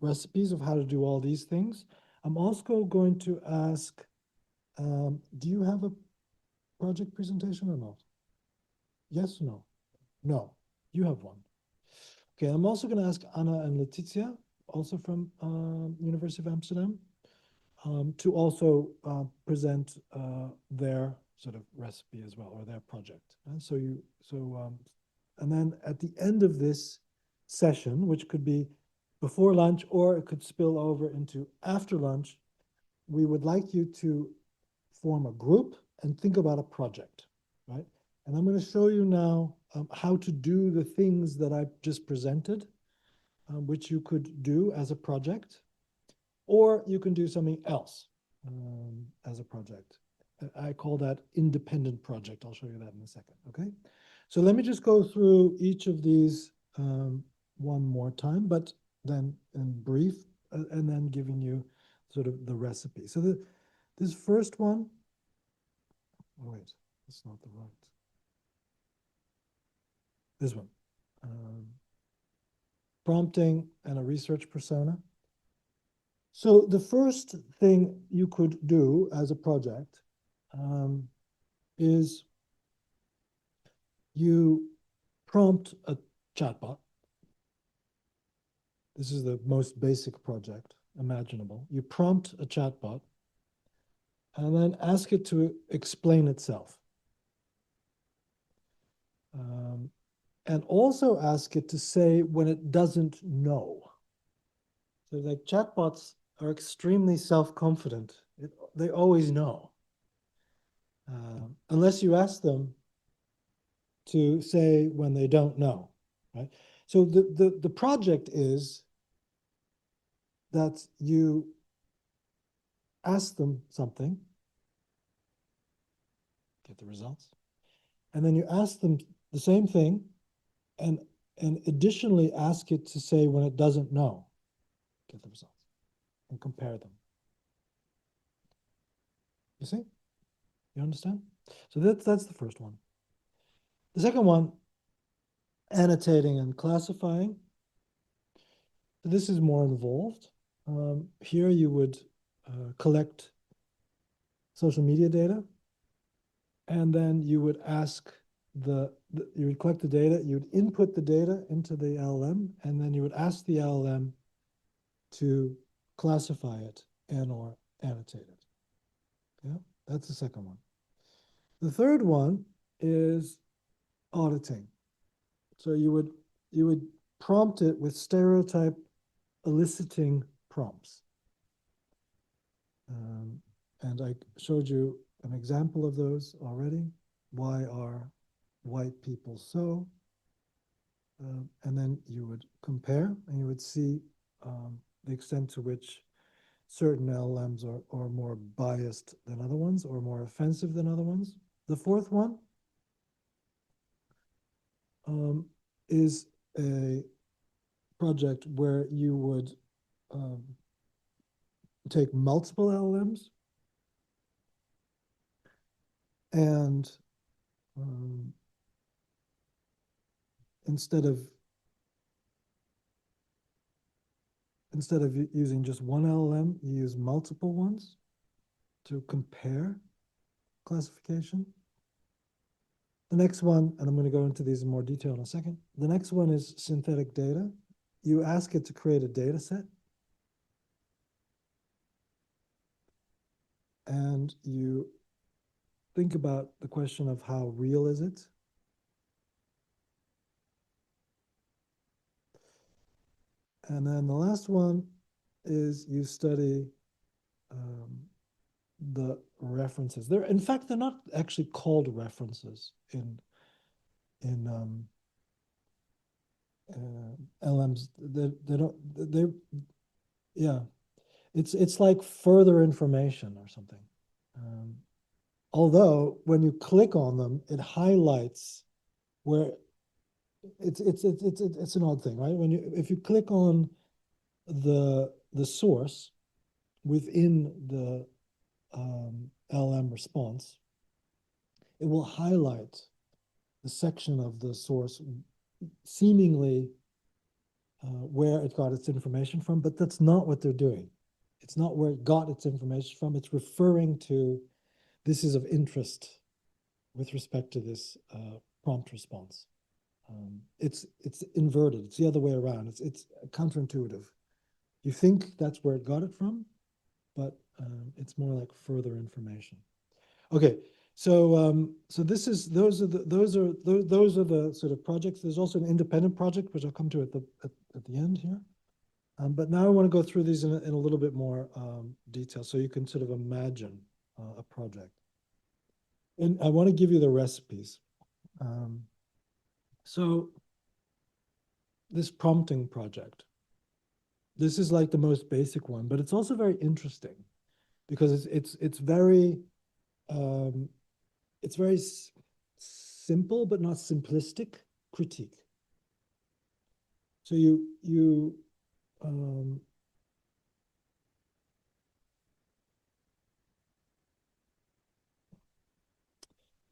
recipes of how to do all these things. I'm also going to ask, do you have a project presentation or not? Yes or no? No, you have one. Okay, I'm also going to ask Anna and Letizia, also from University of Amsterdam, to also present their sort of recipe as well, or their project. And and then at the end of this session, which could be before lunch or it could spill over into after lunch, we would like you to form a group and think about a project, right? And I'm going to show you now how to do the things that I just presented, which you could do as a project, or you can do something else as a project. I call that independent project. I'll show you that in a second, okay? So let me just go through each of these one more time, but then in brief, and then giving you sort of the recipe. So this first one, oh wait, that's not the right. This one, prompting and a research persona. So the first thing you could do as a project is you prompt a chatbot. This is the most basic project imaginable. You prompt a chatbot and then ask it to explain itself. And also ask it to say when it doesn't know. So like chatbots are extremely self-confident. They always know. Unless you ask them to say when they don't know, right? So the project is that you ask them something, get the results, and then you ask them the same thing, and additionally ask it to say when it doesn't know, get the results, and compare them. You see? You understand? So that's the first one. The second one, annotating and classifying. So this is more involved. Here you would collect social media data, and then you would ask you would collect the data, you would input the data into the LLM, and then you would ask the LLM to classify it and or annotate it. Yeah, that's the second one. The third one is auditing. So you would prompt it with stereotype eliciting prompts. And I showed you an example of those already. Why are white people so? And then you would compare and you would see the extent to which certain LLMs are more biased than other ones or more offensive than other ones. The fourth one is a project where you would take multiple LLMs And um, instead of using just one LLM, you use multiple ones to compare classification. The next one, and I'm going to go into these in more detail in a second. The next one is synthetic data. You ask it to create a data set, and you think about the question of how real is it? And then the last one is you study um, the references. In fact, they're not actually called references in LMs. They don't they yeah. It's like further information or something. Um, Although when you click on them, it highlights where it's an odd thing, right? When you if you click on the source within the LM response, it will highlight the section of the source seemingly where it got its information from, but that's not what they're doing. It's not where it got its information from. It's referring to this is of interest with respect to this prompt response. It's inverted. It's the other way around. It's counterintuitive. You think that's where it got it from, but it's more like further information. Okay, so this is those are the sort of projects. There's also an independent project which I'll come to at the end here. But now I want to go through these in a little bit more detail, so you can sort of imagine a project. And I want to give you the recipes. Um, so this prompting project, this is like the most basic one, but it's also very interesting because um, it's very simple but not simplistic critique. So you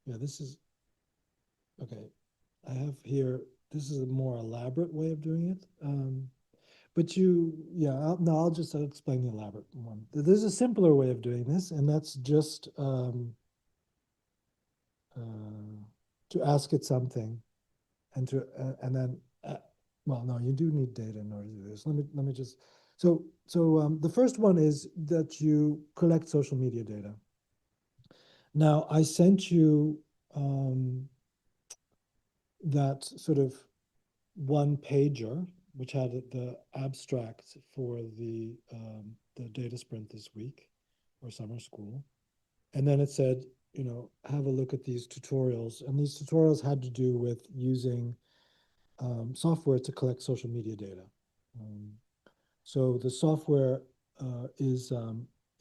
yeah, this is okay. I have here, this is a more elaborate way of doing it. But yeah, no, I'll explain the elaborate one. There's a simpler way of doing this, and that's just uh, to ask it something and then well, no, you do need data in order to do this. Let me just the first one is that you collect social media data. Now, I sent you that sort of one pager, which had the abstract for the data sprint this week or summer school. And then it said, have a look at these tutorials. And these tutorials had to do with using software to collect social media data. So the software is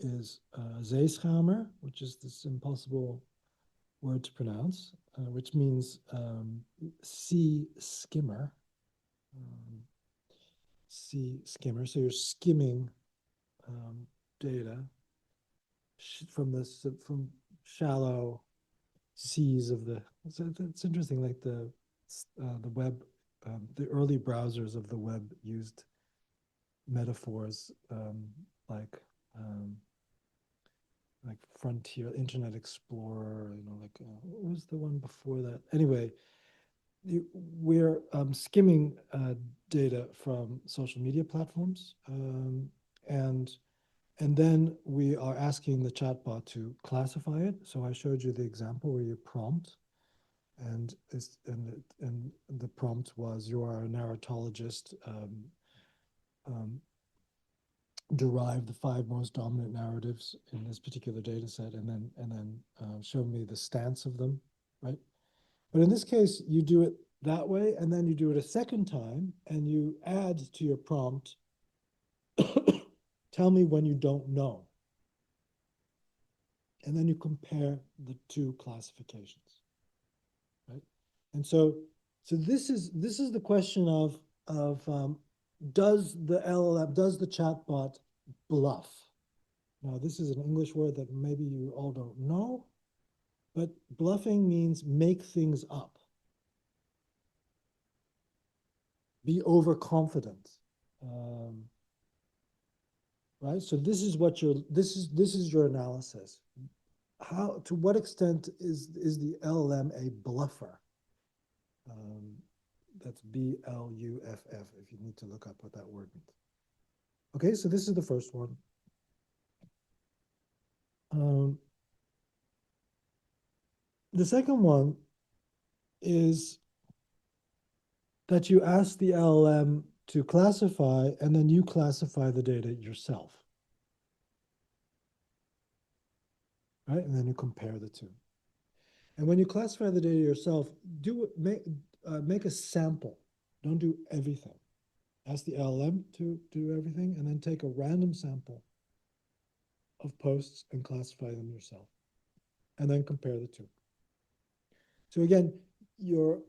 Zeeschamer, which is this impossible word to pronounce, which means sea skimmer. Sea skimmer. So you're skimming data from shallow seas of the. So it's interesting, like the web, the early browsers of the web used metaphors like um, like Frontier, Internet Explorer, what was the one before that? Anyway, we're skimming data from social media platforms, and and then we are asking the chatbot to classify it. So I showed you the example where you prompt, and the prompt was, you are a narratologist. Um, Derive the 5 most dominant narratives in this particular data set, and then show me the stance of them, right? But in this case, you do it that way, and then you do it a second time, and you add to your prompt, tell me when you don't know. And then you compare the two classifications, right? And so this is the question of does the LLM, does the chatbot bluff? Now, this is an English word that maybe you all don't know, But bluffing means make things up, be overconfident. Um, right? So this is what your this is your analysis. How to what extent is the LLM a bluffer? Um, that's BLUFF if you need to look up what that word means. Okay, so this is the first one. Um, the second one is that you ask the LLM to classify and then you classify the data yourself, right? And then you compare the two. And when you classify the data yourself, make a sample. Don't do everything. Ask the LLM to do everything and then take a random sample of posts and classify them yourself. And then compare the two. So again, you're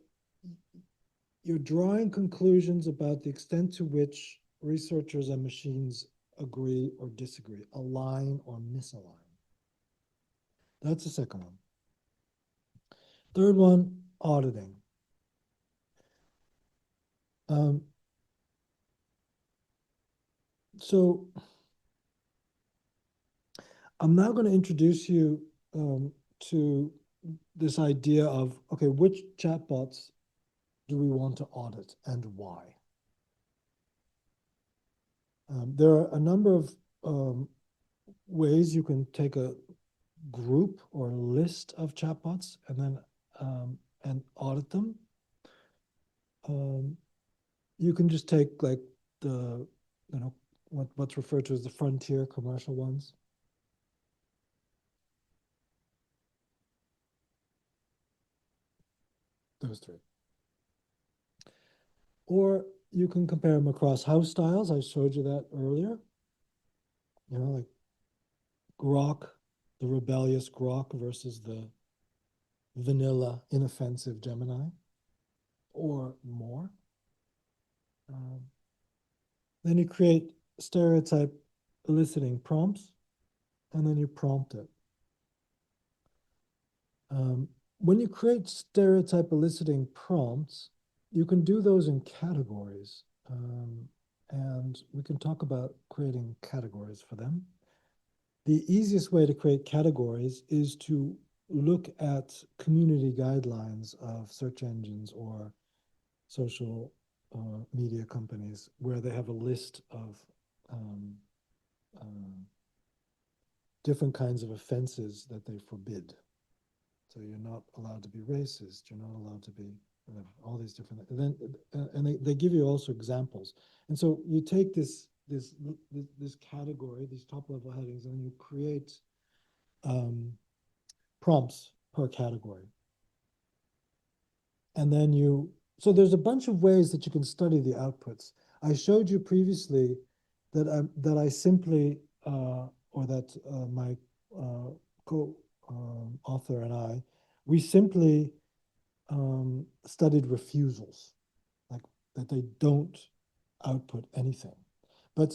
you're drawing conclusions about the extent to which researchers and machines agree or disagree, align or misalign. That's the second one. Third one, auditing. Um, so I'm now going to introduce you to this idea of, okay, which chatbots do we want to audit and why? There are a number of ways you can take a group or list of chatbots and then and audit them. You can just take like the what's referred to as the frontier commercial ones. Those three. Or you can compare them across house styles. I showed you that earlier. Like Grok, the rebellious Grok versus the vanilla, inoffensive Gemini, or more. Um, then you create stereotype eliciting prompts, and then you prompt it. When you create stereotype eliciting prompts, you can do those in categories. And we can talk about creating categories for them. The easiest way to create categories is to look at community guidelines of search engines or social media companies where they have a list of um, uh, different kinds of offenses that they forbid. So you're not allowed to be racist. You're not allowed to be all these different. And then and they give you also examples. And so you take this category, these top level headings, and you create prompts per category. And then so there's a bunch of ways that you can study the outputs. I showed you previously that I simply, or that my co-author and I, we simply studied refusals, like that they don't output anything. But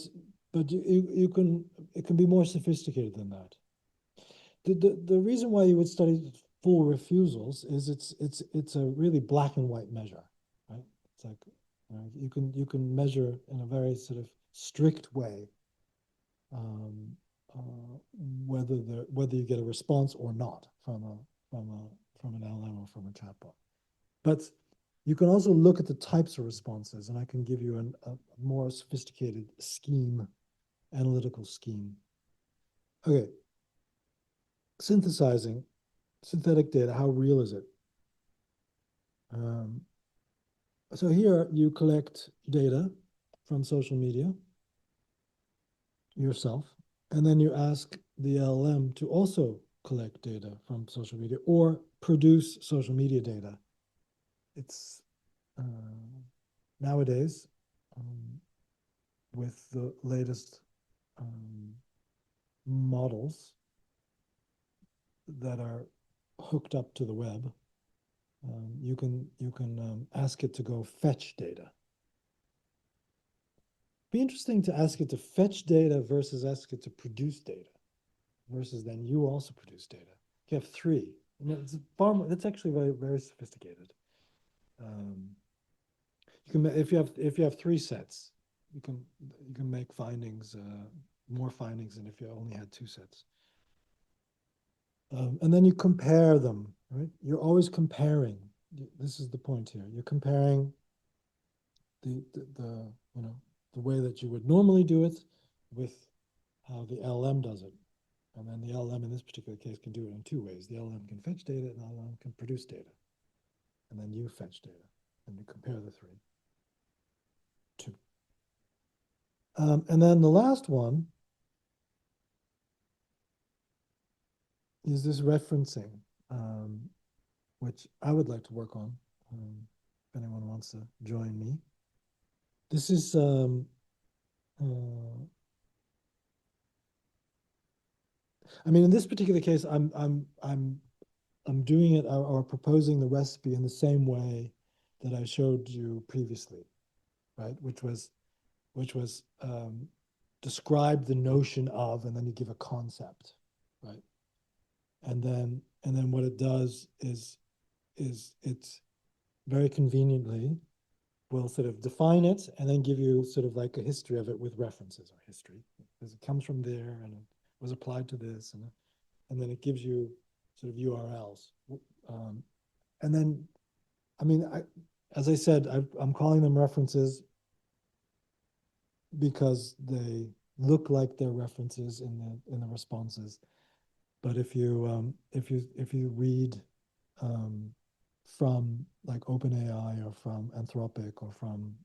you can, it can be more sophisticated than that. The reason why you would study full refusals is it's a really black and white measure, right? It's like you can measure in a very sort of strict way um, whether whether you get a response or not from an LLM or from a chatbot. But you can also look at the types of responses, and I can give you a more sophisticated scheme, analytical scheme. Okay, synthesizing synthetic data, how real is it? Um, so here you collect data from social media yourself, and then you ask the LLM to also collect data from social media or produce social media data. It's nowadays with the latest models that are hooked up to the web, you can ask it to go fetch data. Be interesting to ask it to fetch data versus ask it to produce data, versus then you also produce data. You have three. It's far more, that's actually very, very sophisticated. Um, you can, if you have three sets, you can you can make findings, more findings than if you only had two sets. And then you compare them, right? You're always comparing. This is the point here. You're comparing the you know the way that you would normally do it with how the LLM does it. And then the LLM in this particular case can do it in two ways. The LLM can fetch data and the LLM can produce data. And then you fetch data and you compare the two. And then the last one is this referencing, um, which I would like to work on if anyone wants to join me. This is I mean, in this particular case, I'm doing it or proposing the recipe in the same way that I showed you previously, right? Which was describe the notion of, and then you give a concept, right? And then what it does is it's very conveniently will sort of define it and then give you sort of like a history of it with references or history, because it comes from there and it was applied to this, and then it gives you sort of URLs. Um, and then, I mean, as I said, I'm calling them references because they look like they're references in the responses. But if you read from like OpenAI or from Anthropic or from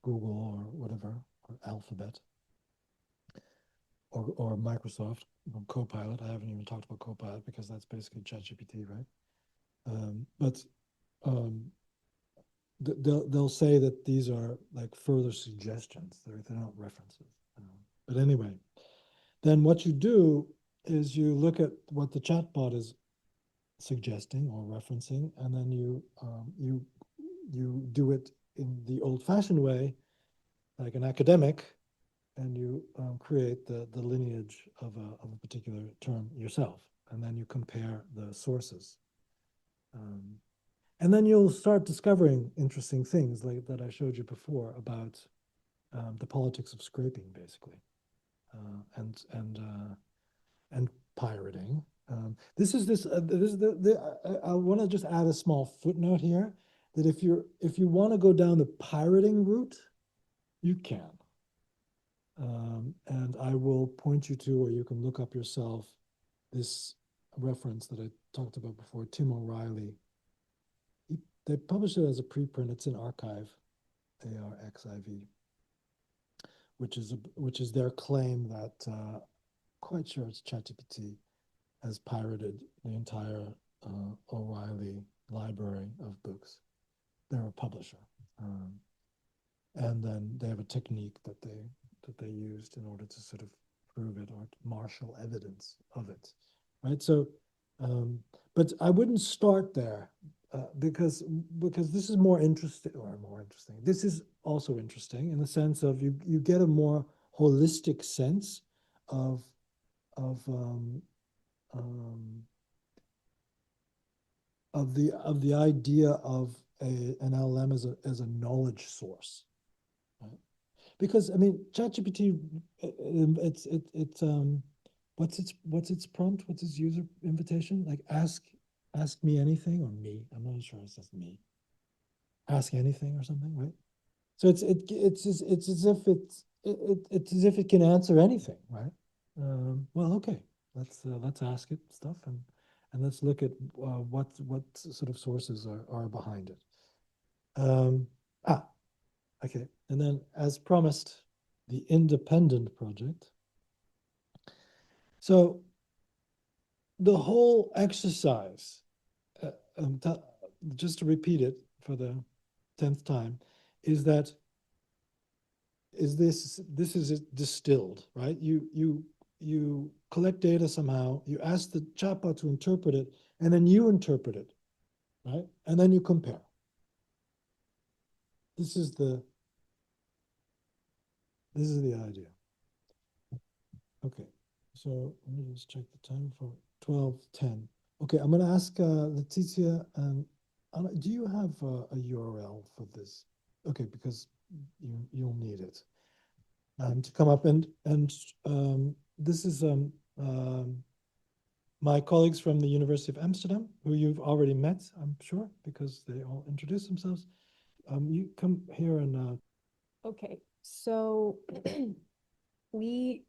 Google or whatever, or Alphabet or Microsoft Copilot. I haven't even talked about Copilot because that's basically ChatGPT, right? But um, they'll say that these are like further suggestions. They're not references. But anyway, then what you do is you look at what the chatbot is suggesting or referencing, and then you do it in the old-fashioned way, like an academic, and you create the lineage of a particular term yourself, and then you compare the sources. Um, and then you'll start discovering interesting things like that I showed you before about the politics of scraping, basically, and pirating. This is I want to just add a small footnote here that if you want to go down the pirating route, you can. And I will point you to, or you can look up yourself, this reference that I talked about before, Tim O'Reilly. They published it as a preprint. It's an archive, ARXIV, which is their claim that quite sure it's ChatGPT has pirated the entire O'Reilly library of books. They're a publisher, and then they have a technique that they used in order to sort of prove it or marshal evidence of it, right? So, but I wouldn't start there because this is more interesting or more interesting. This is also interesting in the sense of you get a more holistic sense of of um, um, of the idea of an LLM as a knowledge source, right? Because I mean, ChatGPT, what's its prompt? What's its user invitation? Like ask me anything or me. I'm not sure it says me. Ask anything or something, right? So it's as if it's as if it can answer anything, right? Well, okay, let's ask it stuff and let's look at what sort of sources are behind it. Um, ah, okay, and then as promised, the independent project. So the whole exercise, uh, um, just to repeat it for the 10th time, is that this is distilled, right? You collect data somehow, you ask the chatbot to interpret it, and then you interpret it, right? And then you compare. This is the this is the idea. Okay, so let me just check the time for 12:10. Okay, I'm going to ask Letitia, and Anna, do you have a URL for this? Okay, because you'll need it to come up, and this is my colleagues from the University of Amsterdam, who you've already met, I'm sure, because they all introduced themselves. You come here and Okay, so we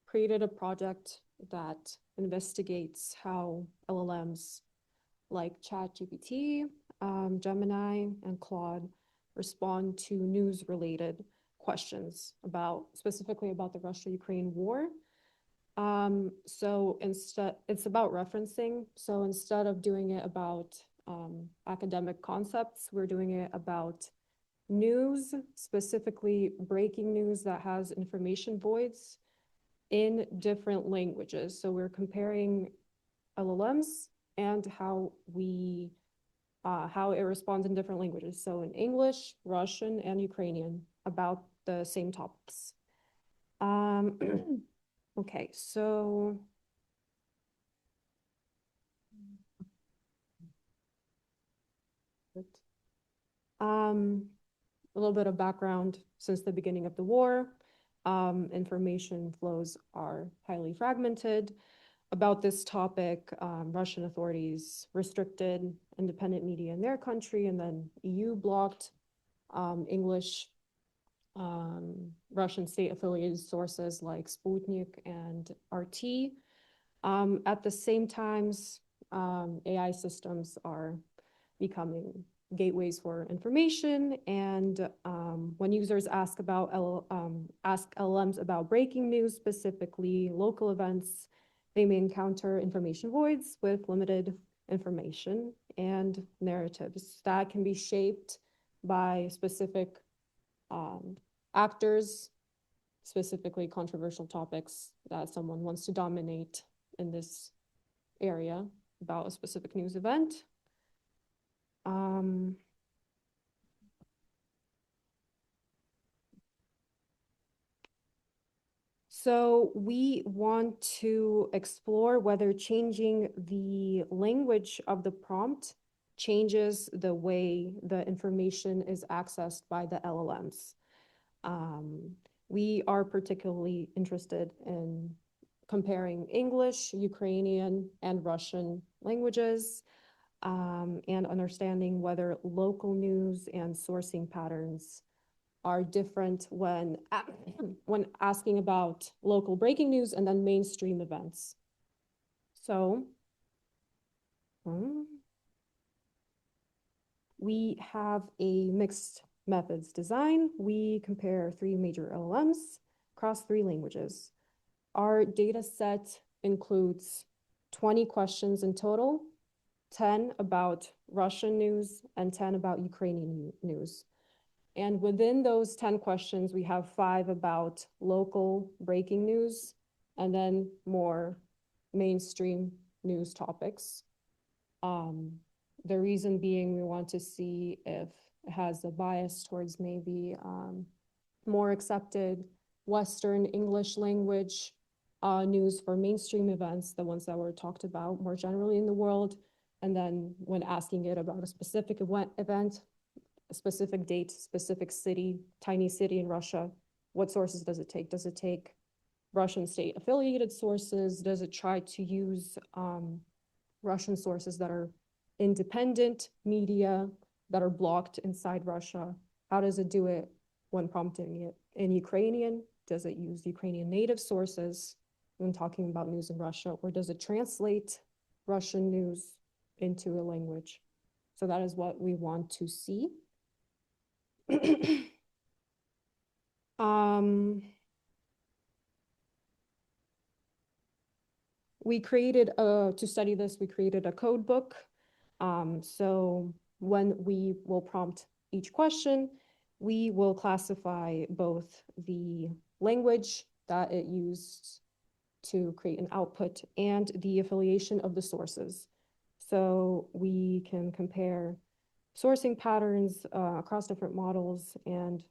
created a project that investigates how LLMs like ChatGPT, Gemini, and Claude respond to news-related questions specifically about the Russia-Ukraine war. So instead, it's about referencing. So instead of doing it about academic concepts, we're doing it about news, specifically breaking news that has information voids in different languages. So we're comparing LLMs and how it responds in different languages. So in English, Russian, and Ukrainian about the same topics. Um, okay, so um, a little bit of background since the beginning of the war. Information flows are highly fragmented. About this topic, Russian authorities restricted independent media in their country, and then EU blocked English, Russian state-affiliated sources like Sputnik and RT. At the same times, AI systems are becoming gateways for information. And when users ask LLMs about breaking news, specifically local events, they may encounter information voids with limited information and narratives that can be shaped by specific actors, specifically controversial topics that someone wants to dominate in this area about a specific news event. Um, So we want to explore whether changing the language of the prompt changes the way the information is accessed by the LLMs. Um, we are particularly interested in comparing English, Ukrainian, and Russian languages, and understanding whether local news and sourcing patterns are different when when asking about local breaking news and then mainstream events. So we have a mixed methods design. We compare 3 major LLMs across 3 languages. Our data set includes 20 questions in total, 10 about Russian news and 10 about Ukrainian news. And within those 10 questions, we have 5 about local breaking news and then more mainstream news topics. The reason being we want to see if it has a bias towards maybe more accepted Western English language news for mainstream events, the ones that were talked about more generally in the world. And then when asking it about a specific event, a specific date, specific city, tiny city in Russia, what sources does it take? Does it take Russian state affiliated sources? Does it try to use Russian sources that are independent media that are blocked inside Russia? How does it do it when prompting it in Ukrainian? Does it use Ukrainian native sources when talking about news in Russia? Or does it translate Russian news into a language? So that is what we want to see. um, to study this, we created a code book. So when we will prompt each question, we will classify both the language that it used to create an output and the affiliation of the sources. So we can compare sourcing patterns across different models. And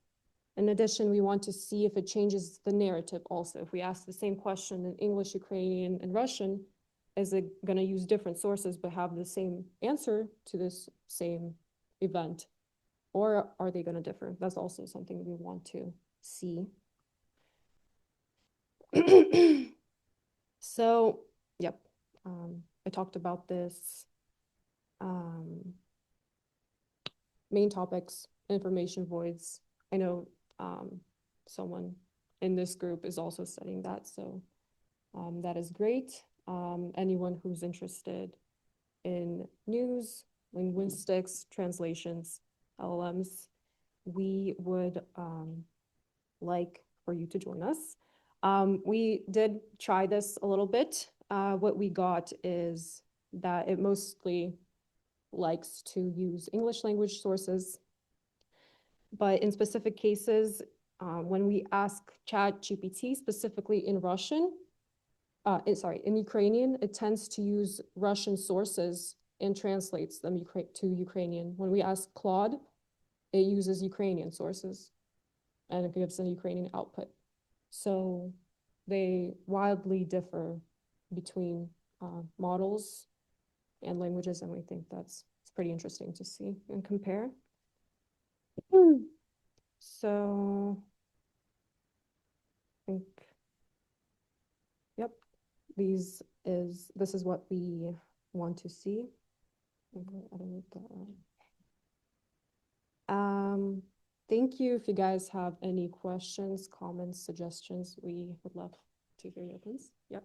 in addition, we want to see if it changes the narrative also. If we ask the same question in English, Ukrainian, and Russian, is it going to use different sources but have the same answer to this same event? Or are they going to differ? That's also something we want to see. So, yep, I talked about this. Main topics, information voids. I know someone in this group is also studying that, so that is great. Anyone who's interested in news, linguistics, translations, LLMs, we would like for you to join us. We did try this a little bit. What we got is that it mostly likes to use English language sources. But in specific cases, when we ask ChatGPT specifically in Russian, in Ukrainian, it tends to use Russian sources and translates them to Ukrainian. When we ask Claude, it uses Ukrainian sources and it gives an Ukrainian output. So they wildly differ between models and languages, and we think it's pretty interesting to see and compare. So I think, yep, this is what we want to see. Thank you. If you guys have any questions, comments, suggestions, we would love to hear your opinions. Yep.